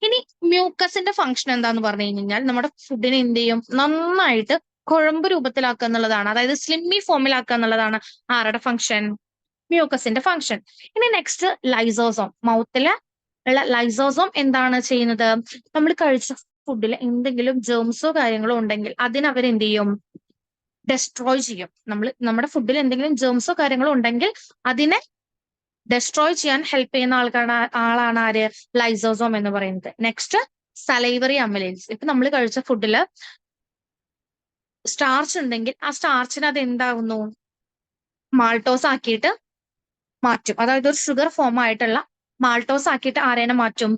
ഇനി മ്യൂക്കസിന്റെ ഫംഗ്ഷൻ എന്താന്ന് പറഞ്ഞു കഴിഞ്ഞാൽ നമ്മുടെ ഫുഡിനെ എന്ത് ചെയ്യും, നന്നായിട്ട് കുഴമ്പ് രൂപത്തിലാക്കുക എന്നുള്ളതാണ്. അതായത് സ്ലിമ്മി ഫോമിലാക്കുക എന്നുള്ളതാണ് ആരുടെ ഫംഗ്ഷൻ, മ്യൂക്കസിന്റെ ഫംഗ്ഷൻ. ഇനി നെക്സ്റ്റ് ലൈസോസോം. മൗത്തില് ഉള്ള ലൈസോസോം എന്താണ് ചെയ്യുന്നത്, നമ്മൾ കഴിച്ച ഫുഡിൽ എന്തെങ്കിലും ജേംസോ കാര്യങ്ങളോ ഉണ്ടെങ്കിൽ അതിനവരെന്ത് ചെയ്യും, ഡെസ്ട്രോയ് ചെയ്യും. നമ്മുടെ ഫുഡിൽ എന്തെങ്കിലും ജേംസോ കാര്യങ്ങളോ ഉണ്ടെങ്കിൽ അതിനെ ഡെസ്ട്രോയ് ചെയ്യാൻ ഹെൽപ്പ് ചെയ്യുന്ന ആളാണ് ആര്, ലൈസോസോം എന്ന് പറയുന്നത്. Next salivary amylase. ഇപ്പൊ നമ്മൾ കഴിച്ച ഫുഡില് സ്റ്റാർച്ച് ഉണ്ടെങ്കിൽ ആ സ്റ്റാർച്ചിന് അത് എന്താകുന്നു, മാൾട്ടോസ് ആക്കിയിട്ട് മാറ്റും. അതായത് ഒരു ഷുഗർ ഫോം ആയിട്ടുള്ള മാൾട്ടോസ് ആക്കിയിട്ട് ആരേനെ മാറ്റും,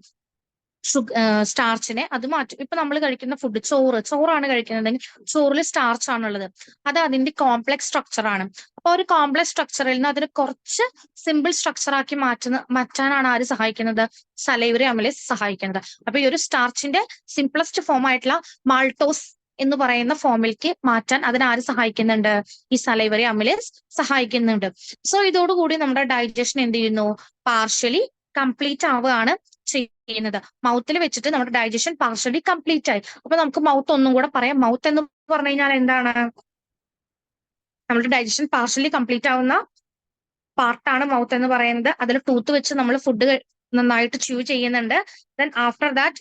സ്റ്റാർച്ചിനെ അത് മാറ്റും. ഇപ്പൊ നമ്മൾ കഴിക്കുന്ന ഫുഡ് ചോറാണ് കഴിക്കുന്നതെങ്കിൽ ചോറിൽ സ്റ്റാർച്ച് ആണുള്ളത്. അത് അതിന്റെ കോംപ്ലക്സ് സ്ട്രക്ചർ ആണ്. അപ്പൊ ഒരു കോംപ്ലക്സ് സ്ട്രക്ചറിൽ നിന്ന് അതിന് കുറച്ച് സിമ്പിൾ സ്ട്രക്ചർ ആക്കി മാറ്റാനാണ് ആര് സഹായിക്കുന്നത്, സലൈവറി അമിലേസ് സഹായിക്കുന്നത്. അപ്പൊ ഈ ഒരു സ്റ്റാർച്ചിന്റെ സിംപ്ലസ്റ്റ് ഫോം ആയിട്ടുള്ള മാൾട്ടോസ് എന്ന് പറയുന്ന ഫോമിലേക്ക് മാറ്റാൻ അതിനാര് സഹായിക്കുന്നുണ്ട്, ഈ സലൈവറി അമിലേസ് സഹായിക്കുന്നുണ്ട്. സോ ഇതോടുകൂടി നമ്മുടെ ഡൈജഷൻ എന്ത് ചെയ്യുന്നു, പാർഷ്യലി കംപ്ലീറ്റ് ആവുകയാണ് ചെയ്യുന്നത്. മൗത്തിൽ വെച്ചിട്ട് നമ്മുടെ ഡൈജഷൻ പാർഷ്യലി കംപ്ലീറ്റ് ആയി. അപ്പൊ നമുക്ക് മൗത്ത് ഒന്നും കൂടെ പറയാം. മൗത്ത് എന്ന് പറഞ്ഞു കഴിഞ്ഞാൽ എന്താണ്, നമ്മുടെ ഡൈജഷൻ പാർഷ്യലി കംപ്ലീറ്റ് ആവുന്ന പാർട്ടാണ് മൗത്ത് എന്ന് പറയുന്നത്. അതിൽ ടൂത്ത് വെച്ച് നമ്മൾ ഫുഡ് നന്നായിട്ട് ച്യൂ ചെയ്യുന്നുണ്ട്. ദെൻ ആഫ്റ്റർ ദാറ്റ്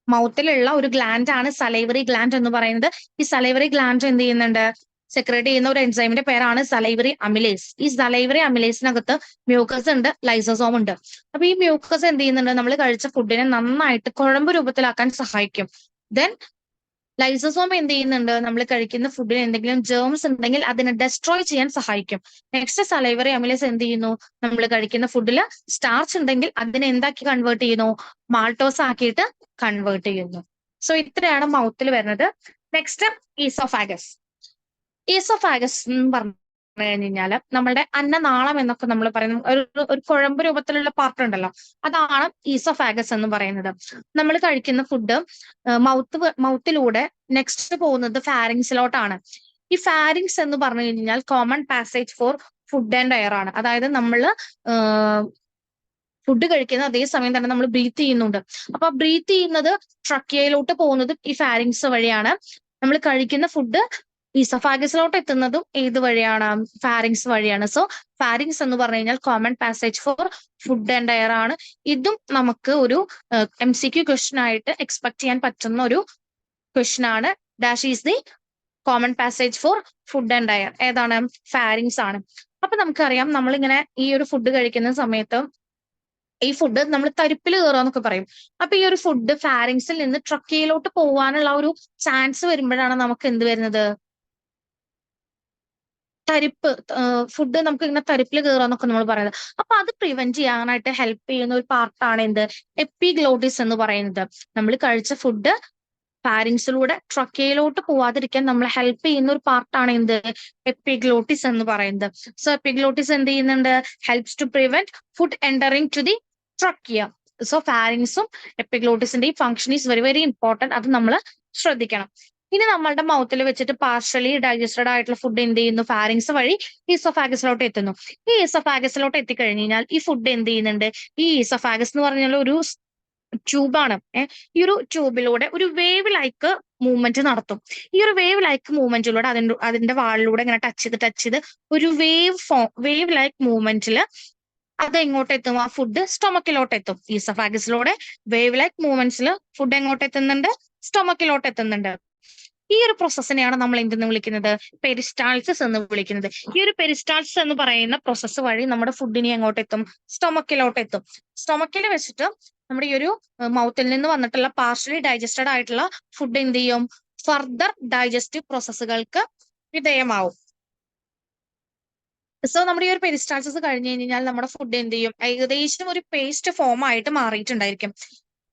മൗത്തിലുള്ള ഒരു ഗ്ലാൻഡ് ആണ് സലൈവറി ഗ്ലാൻഡ് എന്ന് പറയുന്നത്. ഈ സലൈവറി ഗ്ലാൻഡ് എന്ത് ചെയ്യുന്നുണ്ട്, സെക്രേറ്റ് ചെയ്യുന്ന ഒരു എൻസൈമിന്റെ പേരാണ് സലൈവറി അമിലേസ്. ഈ സലൈവറി അമിലേസിനകത്ത് മ്യൂക്കസ് ഉണ്ട്, ലൈസോസോം ഉണ്ട്. അപ്പൊ ഈ മ്യൂക്കസ് എന്ത് ചെയ്യുന്നുണ്ട്, നമ്മൾ കഴിച്ച ഫുഡിനെ നന്നായിട്ട് കുഴമ്പ് രൂപത്തിലാക്കാൻ സഹായിക്കും. ദെൻ ലൈസോസോം എന്ത് ചെയ്യുന്നുണ്ട്, നമ്മൾ കഴിക്കുന്ന ഫുഡിന് എന്തെങ്കിലും ജേംസ് ഉണ്ടെങ്കിൽ അതിനെ ഡെസ്ട്രോയ് ചെയ്യാൻ സഹായിക്കും. നെക്സ്റ്റ് സലൈവറി അമിലേസ് എന്ത് ചെയ്യുന്നു, നമ്മൾ കഴിക്കുന്ന ഫുഡിൽ സ്റ്റാർച്ച് ഉണ്ടെങ്കിൽ അതിനെ എന്താക്കി കൺവേർട്ട് ചെയ്യുന്നു, മാൾട്ടോസ് ആക്കിയിട്ട് കൺവേർട്ട് ചെയ്യുന്നു. സോ ഇത്രയാണ് മൗത്തിൽ വരുന്നത്. Next oesophagus. ഈസോഫാഗസ് എന്ന് പറഞ്ഞു കഴിഞ്ഞാൽ നമ്മളുടെ അന്നനാളം എന്നൊക്കെ നമ്മൾ പറയുന്ന ഒരു കുഴമ്പ് രൂപത്തിലുള്ള പാർട്ട് ഉണ്ടല്ലോ, അതാണ് ഈസോഫാഗസ് എന്ന് പറയുന്നത്. നമ്മൾ കഴിക്കുന്ന ഫുഡ് മൗത്തിലൂടെ നെക്സ്റ്റ് പോകുന്നത് ഫാരിങ്സിലോട്ടാണ്. ഈ ഫാരിങ്സ് എന്ന് പറഞ്ഞു കഴിഞ്ഞാൽ common passage for food and air ആണ്. അതായത് നമ്മൾ ഫുഡ് കഴിക്കുന്ന അതേ സമയം തന്നെ നമ്മൾ ബ്രീത്ത് ചെയ്യുന്നുണ്ട്. അപ്പൊ ബ്രീത്ത് ചെയ്യുന്നത് ട്രക്കിയയിലോട്ട് പോകുന്നത് ഈ ഫാരിങ്സ് വഴിയാണ്. നമ്മൾ കഴിക്കുന്ന ഫുഡ് ഈസോഫാഗസിലോട്ട് എത്തുന്നതും ഏത് വഴിയാണ്? ഫാരിങ്സ് വഴിയാണ്. സോ ഫാരിങ്സ് എന്ന് പറഞ്ഞു കഴിഞ്ഞാൽ common passage for food and air ആണ്. ഇതും നമുക്ക് ഒരു MCQ ക്വസ്റ്റ്യൻ ആയിട്ട് എക്സ്പെക്ട് ചെയ്യാൻ പറ്റുന്ന ഒരു ക്വസ്റ്റ്യൻ ആണ്. Dash is the common passage for food and air. ഏതാണ്? ഫാരിങ്സ് ആണ്. അപ്പൊ നമുക്കറിയാം നമ്മളിങ്ങനെ ഈ ഒരു ഫുഡ് കഴിക്കുന്ന സമയത്ത് ഈ ഫുഡ് നമ്മൾ തരിപ്പിൽ കയറുക എന്നൊക്കെ പറയും. അപ്പൊ ഈ ഒരു ഫുഡ് ഫാരിങ്സിൽ നിന്ന് ട്രക്കിയയിലോട്ട് പോകാനുള്ള ഒരു ചാൻസ് വരുമ്പോഴാണ് നമുക്ക് എന്ത് വരുന്നത്? തരിപ്പ്. ഫുഡ് നമുക്ക് ഇങ്ങനെ തരിപ്പിൽ കയറുക എന്നൊക്കെ നമ്മൾ പറയുന്നത്. അപ്പൊ അത് പ്രിവെന്റ് ചെയ്യാനായിട്ട് ഹെൽപ്പ് ചെയ്യുന്ന ഒരു പാർട്ടാണ് എന്ത്? എപ്പിഗ്ലോട്ടിസ് എന്ന് പറയുന്നത്. നമ്മൾ കഴിച്ച ഫുഡ് ഫാരിങ്സിലൂടെ ട്രക്കിയയിലോട്ട് പോവാതിരിക്കാൻ നമ്മളെ ഹെൽപ്പ് ചെയ്യുന്ന ഒരു പാർട്ടാണ് എന്ത്? എപ്പിഗ്ലോട്ടിസ് എന്ന് പറയുന്നത്. സോ എപ്പിഗ്ലോട്ടിസ് എന്ത് ചെയ്യുന്നുണ്ട്? Helps to prevent food entering to the trachea. So ഫാരിങ്സും എപ്പിഗ്ലോട്ടിസിന്റെയും function is very very important. അത് നമ്മൾ ശ്രദ്ധിക്കണം. ഇനി നമ്മളുടെ മൗത്തിൽ വെച്ചിട്ട് പാർഷ്യലി ഡൈജസ്റ്റഡ് ആയിട്ടുള്ള ഫുഡ് എന്ത് ചെയ്യുന്നു? ഫാരിങ്സ് വഴി ഈസോഫാഗസിലോട്ട് എത്തുന്നു. ഈ ഈസോഫാഗസിലോട്ട് എത്തിക്കഴിഞ്ഞ് കഴിഞ്ഞാൽ ഈ ഫുഡ് എന്ത് ചെയ്യുന്നുണ്ട്? ഈ ഈസോഫാഗസ് എന്ന് പറഞ്ഞാൽ ഒരു ട്യൂബാണ്. ഈ ഒരു ട്യൂബിലൂടെ ഒരു വേവ് ലൈക്ക് മൂവ്മെന്റ് നടത്തും. ഈ ഒരു വേവ് ലൈക്ക് മൂവ്മെന്റിലൂടെ അതിന്റെ വാളിലൂടെ ഇങ്ങനെ ടച്ച് ചെയ്ത് ഒരു വേവ് ലൈക്ക് മൂവ്മെന്റിൽ അത് എങ്ങോട്ട് എത്തും? ആ ഫുഡ് സ്റ്റൊമക്കിലോട്ട് എത്തും. ഈസോഫാഗസിലൂടെ വേവ് ലൈക്ക് മൂവ്മെന്റ്സിൽ ഫുഡ് എങ്ങോട്ട് എത്തുന്നുണ്ട്? സ്റ്റൊമക്കിലോട്ട് എത്തുന്നുണ്ട്. ഈ ഒരു പ്രോസസ്സിനെയാണ് നമ്മൾ എന്തെന്ന് വിളിക്കുന്നത്? പെരിസ്റ്റാൾസിസ് എന്ന് വിളിക്കുന്നത്. ഈ ഒരു പെരിസ്റ്റാൾസിസ് എന്ന് പറയുന്ന പ്രോസസ്സ് വഴി നമ്മുടെ ഫുഡിനെ എങ്ങോട്ട് എത്തും? സ്റ്റൊമക്കിലോട്ട് എത്തും. സ്റ്റൊമക്കിൽ വെച്ചിട്ട് നമ്മുടെ ഈ ഒരു മൗത്തിൽ നിന്ന് വന്നിട്ടുള്ള പാർഷ്യലി ഡൈജസ്റ്റഡ് ആയിട്ടുള്ള ഫുഡ് എന്ത് ചെയ്യും? ഫർദർ ഡൈജസ്റ്റീവ് പ്രോസസ്സുകൾക്ക് വിധേയമാവും. സോ നമ്മുടെ ഈ ഒരു പെരിസ്റ്റാൾസിസ് കഴിഞ്ഞ് കഴിഞ്ഞാൽ നമ്മുടെ ഫുഡ് എന്ത് ചെയ്യും? ഏകദേശം ഒരു പേസ്റ്റ് ഫോം ആയിട്ട് മാറിയിട്ടുണ്ടായിരിക്കും.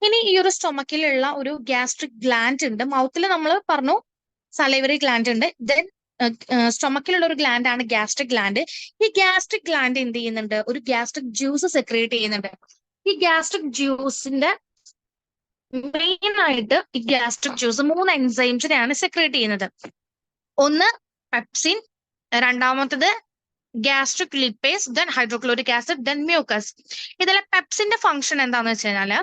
ഇനി ഈ ഒരു സ്റ്റൊമക്കിലുള്ള ഒരു ഗ്യാസ്ട്രിക് ഗ്ലാൻഡ് ഉണ്ട്. മൗത്തിൽ നമ്മൾ പറഞ്ഞു സലൈവറി ഗ്ലാൻഡ് ഉണ്ട്. ദെൻ സ്റ്റൊമക്കിലുള്ള ഒരു ഗ്ലാൻഡ് ആണ് ഗ്യാസ്ട്രിക് ഗ്ലാൻഡ്. ഈ ഗ്യാസ്ട്രിക് ഗ്ലാൻഡ് എന്ത് ചെയ്യുന്നുണ്ട്? ഒരു ഗ്യാസ്ട്രിക് ജ്യൂസ് സെക്രിയേറ്റ് ചെയ്യുന്നുണ്ട്. ഈ ഗ്യാസ്ട്രിക് ജ്യൂസിന്റെ മെയിൻ ആയിട്ട് ഈ ഗ്യാസ്ട്രിക് ജ്യൂസ് 3 എൻസൈംസിനെയാണ് സെക്രിയേറ്റ് ചെയ്യുന്നത്. ഒന്ന് പെപ്സിൻ, രണ്ടാമത്തത് gastric lipase, then hydrochloric acid, then mucus. ഇതിലെ പെപ്സിന്റെ ഫംഗ്ഷൻ എന്താണെന്ന് വെച്ച് കഴിഞ്ഞാല്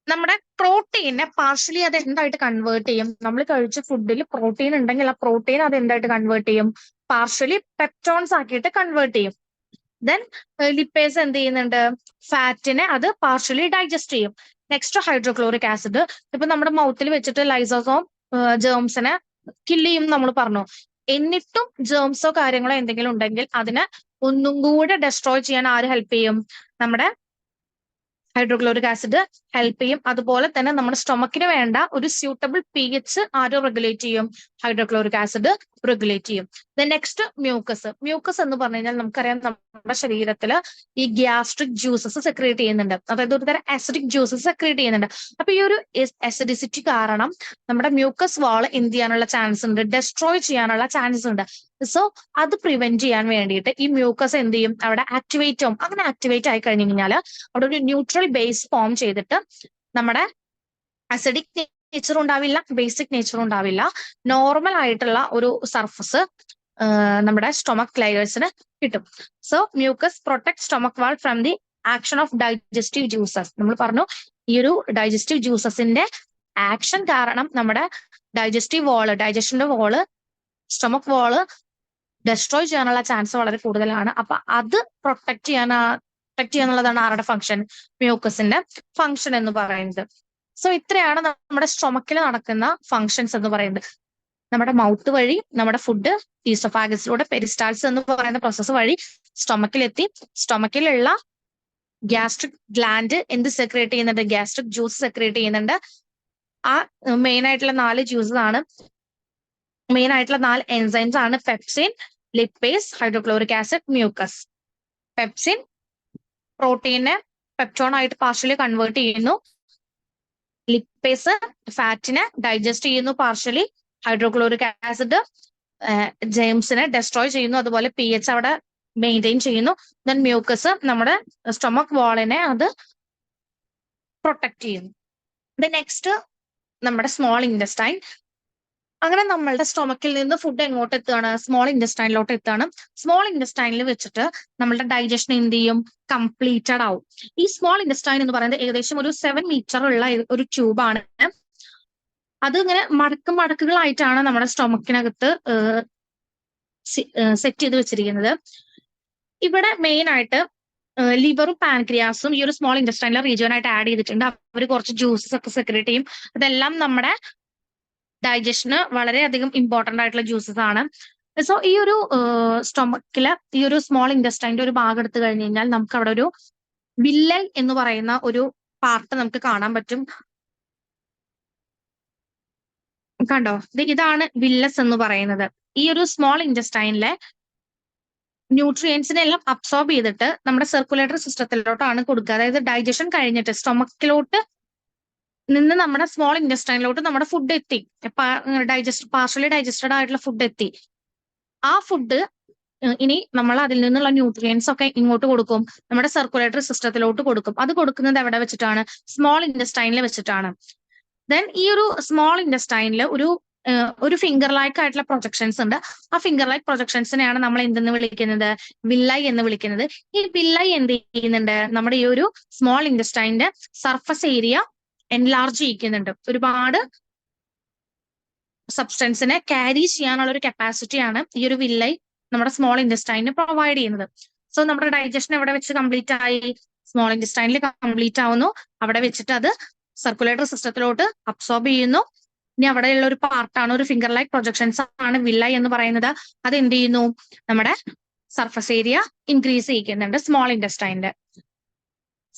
നമ്മുടെ പ്രോട്ടീനെ പാർഷ്യലി അത് എന്തായിട്ട് കൺവേർട്ട് ചെയ്യും? നമ്മൾ കഴിച്ച ഫുഡിൽ പ്രോട്ടീൻ ഉണ്ടെങ്കിൽ ആ പ്രോട്ടീൻ അത് എന്തായിട്ട് കൺവേർട്ട് ചെയ്യും? പാർഷ്യലി പെപ്റ്റോൺസ് ആക്കിയിട്ട് കൺവേർട്ട് ചെയ്യും. ദെൻ ലിപ്പേസ് എന്ത് ചെയ്യുന്നുണ്ട്? ഫാറ്റിനെ അത് പാർഷ്യലി ഡൈജസ്റ്റ് ചെയ്യും. Next hydrochloric acid. ഇപ്പൊ നമ്മുടെ മൗത്തിൽ വെച്ചിട്ട് ലൈസോസോം ജേംസിനെ കില്ല് ചെയ്യും നമ്മൾ പറഞ്ഞു. എന്നിട്ടും ജേംസോ കാര്യങ്ങളോ എന്തെങ്കിലും ഉണ്ടെങ്കിൽ അതിനെ ഒന്നും കൂടെ ഡെസ്ട്രോയ് ചെയ്യാൻ ആര് ഹെൽപ്പ് ചെയ്യും? നമ്മുടെ ഹൈഡ്രോക്ലോറിക് ആസിഡ് ഹെൽപ്പ് ചെയ്യും. അതുപോലെ തന്നെ നമ്മുടെ സ്റ്റൊമക്കിന് വേണ്ട ഒരു സ്യൂട്ടബിൾ pH ആരോ റെഗുലേറ്റ് ചെയ്യും? ഹൈഡ്രോക്ലോറിക് ആസിഡ് റെഗുലേറ്റ് ചെയ്യും. Then next mucus. മ്യൂക്കസ് എന്ന് പറഞ്ഞു കഴിഞ്ഞാൽ നമുക്കറിയാം നമ്മുടെ ശരീരത്തിൽ ഈ ഗ്യാസ്ട്രിക് ജ്യൂസസ് സെക്രിയേറ്റ് ചെയ്യുന്നുണ്ട്. അതായത് ഒരു തരം ആസിഡിക് ജ്യൂസസ് സെക്രിയേറ്റ് ചെയ്യുന്നുണ്ട്. അപ്പൊ ഈ ഒരു അസിഡിസിറ്റി കാരണം നമ്മുടെ മ്യൂക്കസ് വാൾ എന്ത് ചെയ്യാനുള്ള ചാൻസ് ഉണ്ട്? ഡെസ്ട്രോയ് ചെയ്യാനുള്ള ചാൻസ് ഉണ്ട്. സോ അത് പ്രിവെന്റ് ചെയ്യാൻ വേണ്ടിയിട്ട് ഈ മ്യൂക്കസ് എന്ത് ചെയ്യും? അവിടെ ആക്ടിവേറ്റ് ആവും. അങ്ങനെ ആക്ടിവേറ്റ് ആയി കഴിഞ്ഞു കഴിഞ്ഞാൽ അവിടെ ഒരു ന്യൂട്രൽ ബേസ് ഫോം ചെയ്തിട്ട് നമ്മുടെ അസിഡിക് നേച്ചർ ഉണ്ടാവില്ല, ബേസിക് നേച്ചർ ഉണ്ടാവില്ല. നോർമൽ ആയിട്ടുള്ള ഒരു സർഫസ് നമ്മുടെ സ്റ്റൊമക് ലെയേഴ്സിന് കിട്ടും. So mucus protect stomach wall from the action of digestive juices. നമ്മൾ പറഞ്ഞു ഈ ഒരു ഡൈജസ്റ്റീവ് ജ്യൂസസിന്റെ ആക്ഷൻ കാരണം നമ്മുടെ ഡൈജഷന്റെ വാള് സ്റ്റൊമക് വാള് ഡെസ്ട്രോയ് ചെയ്യാനുള്ള ചാൻസ് വളരെ കൂടുതലാണ്. അപ്പൊ അത് പ്രൊട്ടക്ട് ചെയ്യാന്നുള്ളതാണ് ആരുടെ ഫംഗ്ഷൻ? മ്യൂക്കസിന്റെ ഫംഗ്ഷൻ എന്ന് പറയുന്നത്. സോ ഇത്രയാണ് നമ്മുടെ സ്റ്റൊമക്കിൽ നടക്കുന്ന ഫങ്ഷൻസ് എന്ന് പറയുന്നത്. നമ്മുടെ മൗത്ത് വഴി നമ്മുടെ ഫുഡ് ഈസോഫാഗസിലൂടെ പെരിസ്റ്റാൾസ് എന്ന് പറയുന്ന പ്രോസസ്സ് വഴി സ്റ്റൊമക്കിലെത്തി. സ്റ്റൊമക്കിലുള്ള ഗ്യാസ്ട്രിക് ഗ്ലാൻഡ് എന്ത് സെക്രിയേറ്റ് ചെയ്യുന്നുണ്ട്? ഗ്യാസ്ട്രിക് ജ്യൂസ് സെക്രിയേറ്റ് ചെയ്യുന്നുണ്ട്. ആ മെയിൻ ആയിട്ടുള്ള 4 ജ്യൂസസ് ആണ്, മെയിൻ ആയിട്ടുള്ള 4 എൻസൈംസ് ആണ് pepsin, lipase, hydrochloric acid, mucus. Pepsin പ്രോട്ടീനെ പെപ്റ്റോൺ ആയിട്ട് പാർഷ്യലി കൺവേർട്ട് ചെയ്യുന്നു. ലിപ്പേസ് ഫാറ്റിനെ ഡൈജസ്റ്റ് ചെയ്യുന്നു പാർഷ്യലി. ഹൈഡ്രോക്ലോറിക് ആസിഡ് ജെയിംസിനെ ഡെസ്ട്രോയ് ചെയ്യുന്നു. അതുപോലെ pH അവിടെ മെയിൻറ്റെയിൻ ചെയ്യുന്നു. ദെൻ മ്യൂക്കസ് നമ്മുടെ സ്റ്റൊമക് വാളിനെ അത് പ്രൊട്ടക്ട് ചെയ്യുന്നു. ദെൻ നെക്സ്റ്റ് നമ്മുടെ സ്മോൾ ഇൻറ്റസ്റ്റൈൻ. അങ്ങനെ നമ്മളുടെ സ്റ്റൊമക്കിൽ നിന്ന് ഫുഡ് എങ്ങോട്ട് എത്തുകയാണ്? സ്മോൾ ഇൻറ്റസ്റ്റൈനിലോട്ട് എത്തുകയാണ്. സ്മോൾ ഇൻറ്റസ്റ്റൈനിൽ വെച്ചിട്ട് നമ്മളുടെ ഡൈജഷൻ എന്ത് ചെയ്യും? കംപ്ലീറ്റഡ് ആവും. ഈ സ്മോൾ ഇൻറ്റസ്റ്റൈൻ എന്ന് പറയുന്നത് ഏകദേശം ഒരു 7 മീറ്റർ ഉള്ള ഒരു ട്യൂബാണ്. അത് ഇങ്ങനെ മടക്കുകളായിട്ടാണ് നമ്മുടെ സ്റ്റൊമക്കിനകത്ത് സെറ്റ് ചെയ്ത് വെച്ചിരിക്കുന്നത്. ഇവിടെ മെയിൻ ആയിട്ട് ലിവറും പാൻക്രിയാസും ഈ ഒരു സ്മോൾ ഇൻറ്റസ്റ്റൈനൽ റീജിയൻ ആയിട്ട് ആഡ് ചെയ്തിട്ടുണ്ട്. അവർ കുറച്ച് ജ്യൂസസ് ഒക്കെ സെക്രേറ്റ് ചെയ്യും. അതെല്ലാം നമ്മുടെ ഡൈജഷന് വളരെയധികം ഇമ്പോർട്ടന്റ് ആയിട്ടുള്ള ജ്യൂസസ് ആണ്. സോ ഈ ഒരു സ്റ്റൊമക്കില് ഈ ഒരു സ്മോൾ ഇൻറ്റസ്റ്റൈൻ്റെ ഒരു ഭാഗം എടുത്തു കഴിഞ്ഞ് കഴിഞ്ഞാൽ നമുക്ക് അവിടെ ഒരു വില്ലൈ എന്ന് പറയുന്ന ഒരു പാർട്ട് നമുക്ക് കാണാൻ പറ്റും. കണ്ടോ, ഇതാണ് വില്ലസ് എന്ന് പറയുന്നത്. ഈ ഒരു സ്മോൾ ഇൻറ്റസ്റ്റൈനിലെ ന്യൂട്രിയൻസിനെ എല്ലാം അബ്സോർബ് ചെയ്തിട്ട് നമ്മുടെ സർക്കുലേറ്ററി സിസ്റ്റത്തിലോട്ടാണ് കൊടുക്കുക. അതായത് ഡൈജഷൻ കഴിഞ്ഞിട്ട് സ്റ്റൊമക്കിലോട്ട് നിന്ന് നമ്മുടെ സ്മോൾ ഇൻറ്റസ്റ്റൈനിലോട്ട് നമ്മുടെ ഫുഡ് എത്തി, പാർഷ്യലി ഡൈജസ്റ്റഡ് ആയിട്ടുള്ള ഫുഡ് എത്തി. ആ ഫുഡ് ഇനി നമ്മൾ അതിൽ നിന്നുള്ള ന്യൂട്രിയൻസ് ഒക്കെ ഇങ്ങോട്ട് കൊടുക്കും, നമ്മുടെ സർക്കുലേറ്ററി സിസ്റ്റത്തിലോട്ട് കൊടുക്കും. അത് കൊടുക്കുന്നത് എവിടെ വെച്ചിട്ടാണ്? സ്മോൾ ഇൻറ്റസ്റ്റൈനിൽ വെച്ചിട്ടാണ്. ദെൻ ഈ ഒരു സ്മോൾ ഇൻറ്റസ്റ്റൈനിൽ ഒരു ഫിംഗർ ലൈക്ക് ആയിട്ടുള്ള പ്രൊജക്ഷൻസ് ഉണ്ട്. ആ ഫിംഗർ ലൈക്ക് പ്രൊജക്ഷൻസിനെയാണ് നമ്മൾ എന്തെന്ന് വിളിക്കുന്നത്? വില്ലൈ എന്ന് വിളിക്കുന്നത്. ഈ വില്ലൈ എന്ത് ചെയ്യുന്നുണ്ട്? നമ്മുടെ ഈ ഒരു സ്മോൾ ഇൻറ്റസ്റ്റൈനിന്റെ സർഫസ് ഏരിയ എൻലാർജ് ചെയ്യിക്കുന്നുണ്ട്. ഒരുപാട് സബ്സ്റ്റൻസിനെ ക്യാരി ചെയ്യാനുള്ള ഒരു കപ്പാസിറ്റിയാണ് ഈ ഒരു വില്ലൈ നമ്മുടെ സ്മോൾ ഇൻറ്റസ്റ്റൈനിന് പ്രൊവൈഡ് ചെയ്യുന്നത്. സോ നമ്മുടെ ഡൈജഷൻ എവിടെ വെച്ച് കംപ്ലീറ്റ് ആയി? സ്മോൾ ഇൻറ്റസ്റ്റൈനിൽ കംപ്ലീറ്റ് ആവുന്നു. അവിടെ വെച്ചിട്ട് അത് സർക്കുലേറ്ററി സിസ്റ്റത്തിലോട്ട് അബ്സോർബ് ചെയ്യുന്നു. ഇനി അവിടെയുള്ള ഒരു പാർട്ടാണ്, ഒരു ഫിംഗർ ലൈക്ക് പ്രൊജക്ഷൻസ് ആണ് വില്ലൈ എന്ന് പറയുന്നത്. അത് എന്ത് ചെയ്യുന്നു? നമ്മുടെ സർഫസ് ഏരിയ ഇൻക്രീസ് ചെയ്യിക്കുന്നുണ്ട് സ്മോൾ ഇൻറ്റസ്റ്റൈനിന്റെ.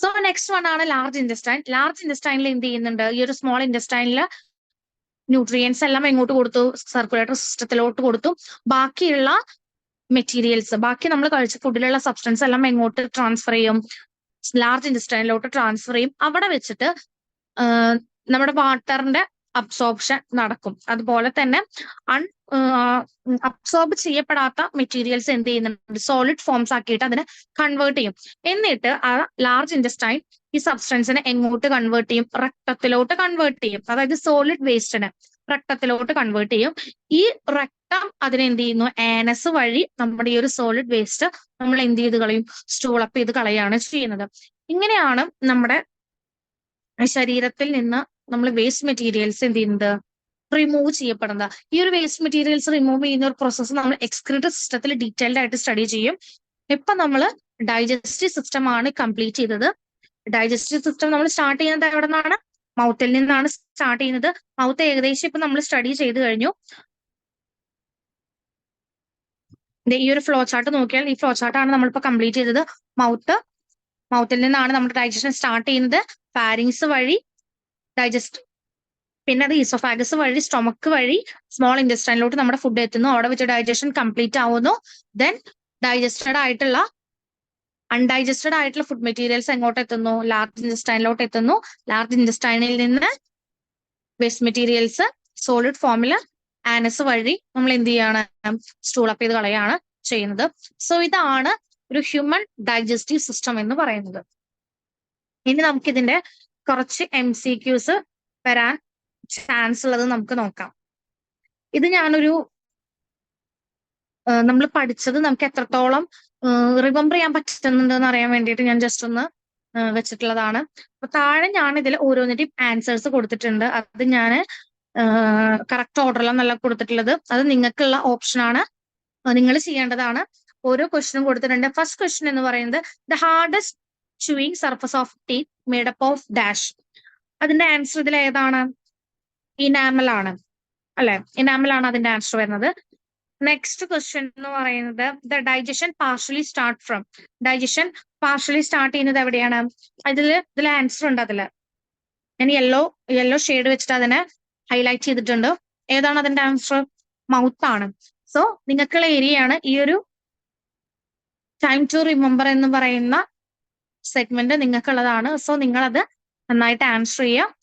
സോ നെക്സ്റ്റ് വൺ ആണ് ലാർജ് ഇൻറ്റസ്റ്റൈൻ. ലാർജ് ഇൻറ്റസ്റ്റൈനിൽ എന്ത് ചെയ്യുന്നുണ്ട്? ഈ ഒരു സ്മോൾ ഇൻറ്റസ്റ്റൈനിൽ ന്യൂട്രിയൻസ് എല്ലാം എങ്ങോട്ട് കൊടുത്തു? സർക്കുലേറ്ററി സിസ്റ്റത്തിലോട്ട് കൊടുത്തു. ബാക്കിയുള്ള മെറ്റീരിയൽസ്, ബാക്കി നമ്മൾ കഴിച്ച ഫുഡിലുള്ള സബ്സ്റ്റൻസ് എല്ലാം എങ്ങോട്ട് ട്രാൻസ്ഫർ ചെയ്യും? ലാർജ് ഇൻറ്റസ്റ്റൈനിലോട്ട് ട്രാൻസ്ഫർ ചെയ്യും. അവിടെ വെച്ചിട്ട് നമ്മുടെ വാട്ടറിന്റെ അബ്സോർപ്ഷൻ നടക്കും. അതുപോലെ തന്നെ അബ്സോർബ് ചെയ്യപ്പെടാത്ത മെറ്റീരിയൽസ് എന്ത് ചെയ്യുന്നുണ്ട്? സോളിഡ് ഫോംസ് ആക്കിയിട്ട് അതിനെ കൺവേർട്ട് ചെയ്യും. എന്നിട്ട് ആ ലാർജ് ഇൻറ്റസ്റ്റൈൻ ഈ സബ്സ്റ്റൻസിനെ എങ്ങോട്ട് കൺവേർട്ട് ചെയ്യും? രക്തത്തിലോട്ട് കൺവേർട്ട് ചെയ്യും. അതായത് സോളിഡ് വേസ്റ്റിനെ രക്തത്തിലോട്ട് കൺവേർട്ട് ചെയ്യും. ഈ രക്തം അതിനെന്ത് ചെയ്യുന്നു? ആനസ് വഴി നമ്മുടെ ഈ ഒരു സോളിഡ് വേസ്റ്റ് നമ്മൾ എന്ത് ചെയ്ത് കളയും? സ്റ്റൂളപ്പ് ചെയ്ത് കളയാണ് ചെയ്യുന്നത്. ഇങ്ങനെയാണ് നമ്മുടെ ശരീരത്തിൽ നിന്ന് നമ്മൾ വേസ്റ്റ് മെറ്റീരിയൽസ് എന്ത് ചെയ്യുന്നത്? റിമൂവ് ചെയ്യപ്പെടുന്നത്. ഈ ഒരു വേസ്റ്റ് മെറ്റീരിയൽസ് റിമൂവ് ചെയ്യുന്ന ഒരു പ്രോസസ്സ് നമ്മൾ എക്സ്ക്രീറ്ററി സിസ്റ്റത്തിൽ ഡീറ്റെയിൽഡ് ആയിട്ട് സ്റ്റഡി ചെയ്യും. ഇപ്പൊ നമ്മൾ ഡൈജസ്റ്റീവ് സിസ്റ്റം ആണ് കംപ്ലീറ്റ് ചെയ്തത്. ഡൈജസ്റ്റീവ് സിസ്റ്റം നമ്മൾ സ്റ്റാർട്ട് ചെയ്യുന്നത് എവിടെ നിന്നാണ്? മൗത്തിൽ നിന്നാണ് സ്റ്റാർട്ട് ചെയ്യുന്നത്. മൗത്ത് ഏകദേശം ഇപ്പൊ നമ്മൾ സ്റ്റഡി ചെയ്ത് കഴിഞ്ഞു. ഈ ഒരു ഫ്ലോ ചാർട്ട് നോക്കിയാൽ ഈ ഫ്ലോ ചാർട്ടാണ് നമ്മളിപ്പോ കംപ്ലീറ്റ് ചെയ്തത്. മൗത്തിൽ നിന്നാണ് നമ്മുടെ ഡൈജഷൻ സ്റ്റാർട്ട് ചെയ്യുന്നത്. ഫാരിങ്സ് വഴി ഡൈജസ്റ്റ്, പിന്നെ അത് ഈസോഫാഗസ് വഴി സ്റ്റൊമക്ക് വഴി സ്മോൾ ഇൻറ്റസ്റ്റൈനിലോട്ട് നമ്മുടെ ഫുഡ് എത്തുന്നു. അവിടെ വെച്ച് ഡൈജഷൻ കംപ്ലീറ്റ് ആവുന്നു. ദെൻ അൺഡൈജസ്റ്റഡ് ആയിട്ടുള്ള ഫുഡ് മെറ്റീരിയൽസ് എങ്ങോട്ട് എത്തുന്നു? ലാർജ് ഇൻറ്റസ്റ്റൈനിലോട്ട് എത്തുന്നു. ലാർജ് ഇൻറ്റസ്റ്റൈനിൽ നിന്ന് വേസ്റ്റ് മെറ്റീരിയൽസ് സോളിഡ് ഫോമിൽ ആനസ് വഴി നമ്മൾ എന്ത് ചെയ്യാണ്? സ്റ്റൂളപ്പ് ചെയ്ത് കളയാണ് ചെയ്യുന്നത്. സോ ഇതാണ് ഒരു ഹ്യൂമൻ ഡൈജസ്റ്റീവ് സിസ്റ്റം എന്ന് പറയുന്നത്. ഇനി നമുക്കിതിന്റെ കുറച്ച് MCQs വരാൻ ചാൻസ് ഉള്ളത് നമുക്ക് നോക്കാം. ഇത് നമ്മൾ പഠിച്ചത് നമുക്ക് എത്രത്തോളം റിമെമ്പർ ചെയ്യാൻ പറ്റുന്നുണ്ടെന്ന് അറിയാൻ വേണ്ടിയിട്ട് ഞാൻ ജസ്റ്റ് ഒന്ന് വെച്ചിട്ടുള്ളതാണ്. അപ്പൊ താഴെ ഞാൻ ഇതിൽ ഓരോന്നിന്റെയും ആൻസേഴ്സ് കൊടുത്തിട്ടുണ്ട്. അത് ഞാൻ കറക്റ്റ് ഓർഡറിലാണ് കൊടുത്തിട്ടുള്ളത്. അത് നിങ്ങൾക്കുള്ള ഓപ്ഷനാണ്, നിങ്ങൾ ചെയ്യേണ്ടതാണ്. ഓരോ ക്വസ്റ്റനും കൊടുത്തിട്ടുണ്ട്. ഫസ്റ്റ് ക്വസ്റ്റൻ എന്ന് പറയുന്നത് the hardest chewing surface of teeth made up of dash. അതിന്റെ ആൻസർ ഇതിൽ ഏതാണ്? ഇനാമൽ ആണ് അല്ലെ? ഇനാമൽ ആണ് അതിന്റെ ആൻസർ വരുന്നത്. നെക്സ്റ്റ് ക്വസ്റ്റ്യൻ എന്ന് പറയുന്നത് the digestion partially start from. Digestion partially start ചെയ്യുന്നത് എവിടെയാണ്? ഇതിൽ ആൻസർ ഉണ്ട്. ഞാൻ യെല്ലോ ഷെയ്ഡ് വെച്ചിട്ട് അതിനെ ഹൈലൈറ്റ് ചെയ്തിട്ടുണ്ട്. ഏതാണ് അതിന്റെ ആൻസർ? മൗത്ത് ആണ്. സോ നിങ്ങൾക്കുള്ള ഏരിയയാണ് ഈ ഒരു ടൈം ടു റിമെമ്പർ എന്ന് പറയുന്ന സെഗ്മെന്റ് നിങ്ങൾക്കുള്ളതാണ്. സോ നിങ്ങളത് നന്നായിട്ട് ആൻസർ ചെയ്യുക.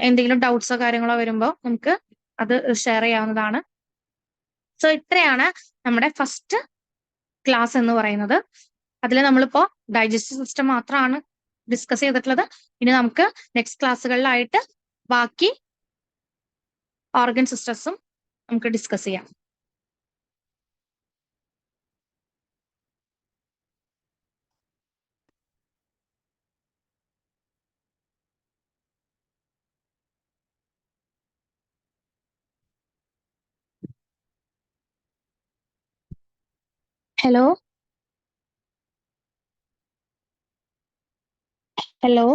എന്തെങ്കിലും ഡൗട്ട്സോ കാര്യങ്ങളോ വരുമ്പോൾ നമുക്ക് അത് ഷെയർ ചെയ്യാവുന്നതാണ്. സോ ഇത്രയാണ് നമ്മുടെ ഫസ്റ്റ് ക്ലാസ് എന്ന് പറയുന്നത്. അതിൽ നമ്മളിപ്പോ ഡൈജസ്റ്റീവ് സിസ്റ്റം മാത്രമാണ് ഡിസ്കസ് ചെയ്തിട്ടുള്ളത്. ഇനി നമുക്ക് നെക്സ്റ്റ് ക്ലാസ്സുകളിലായിട്ട് ബാക്കി ഓർഗൻ സിസ്റ്റംസും നമുക്ക് ഡിസ്കസ് ചെയ്യാം. Hello hello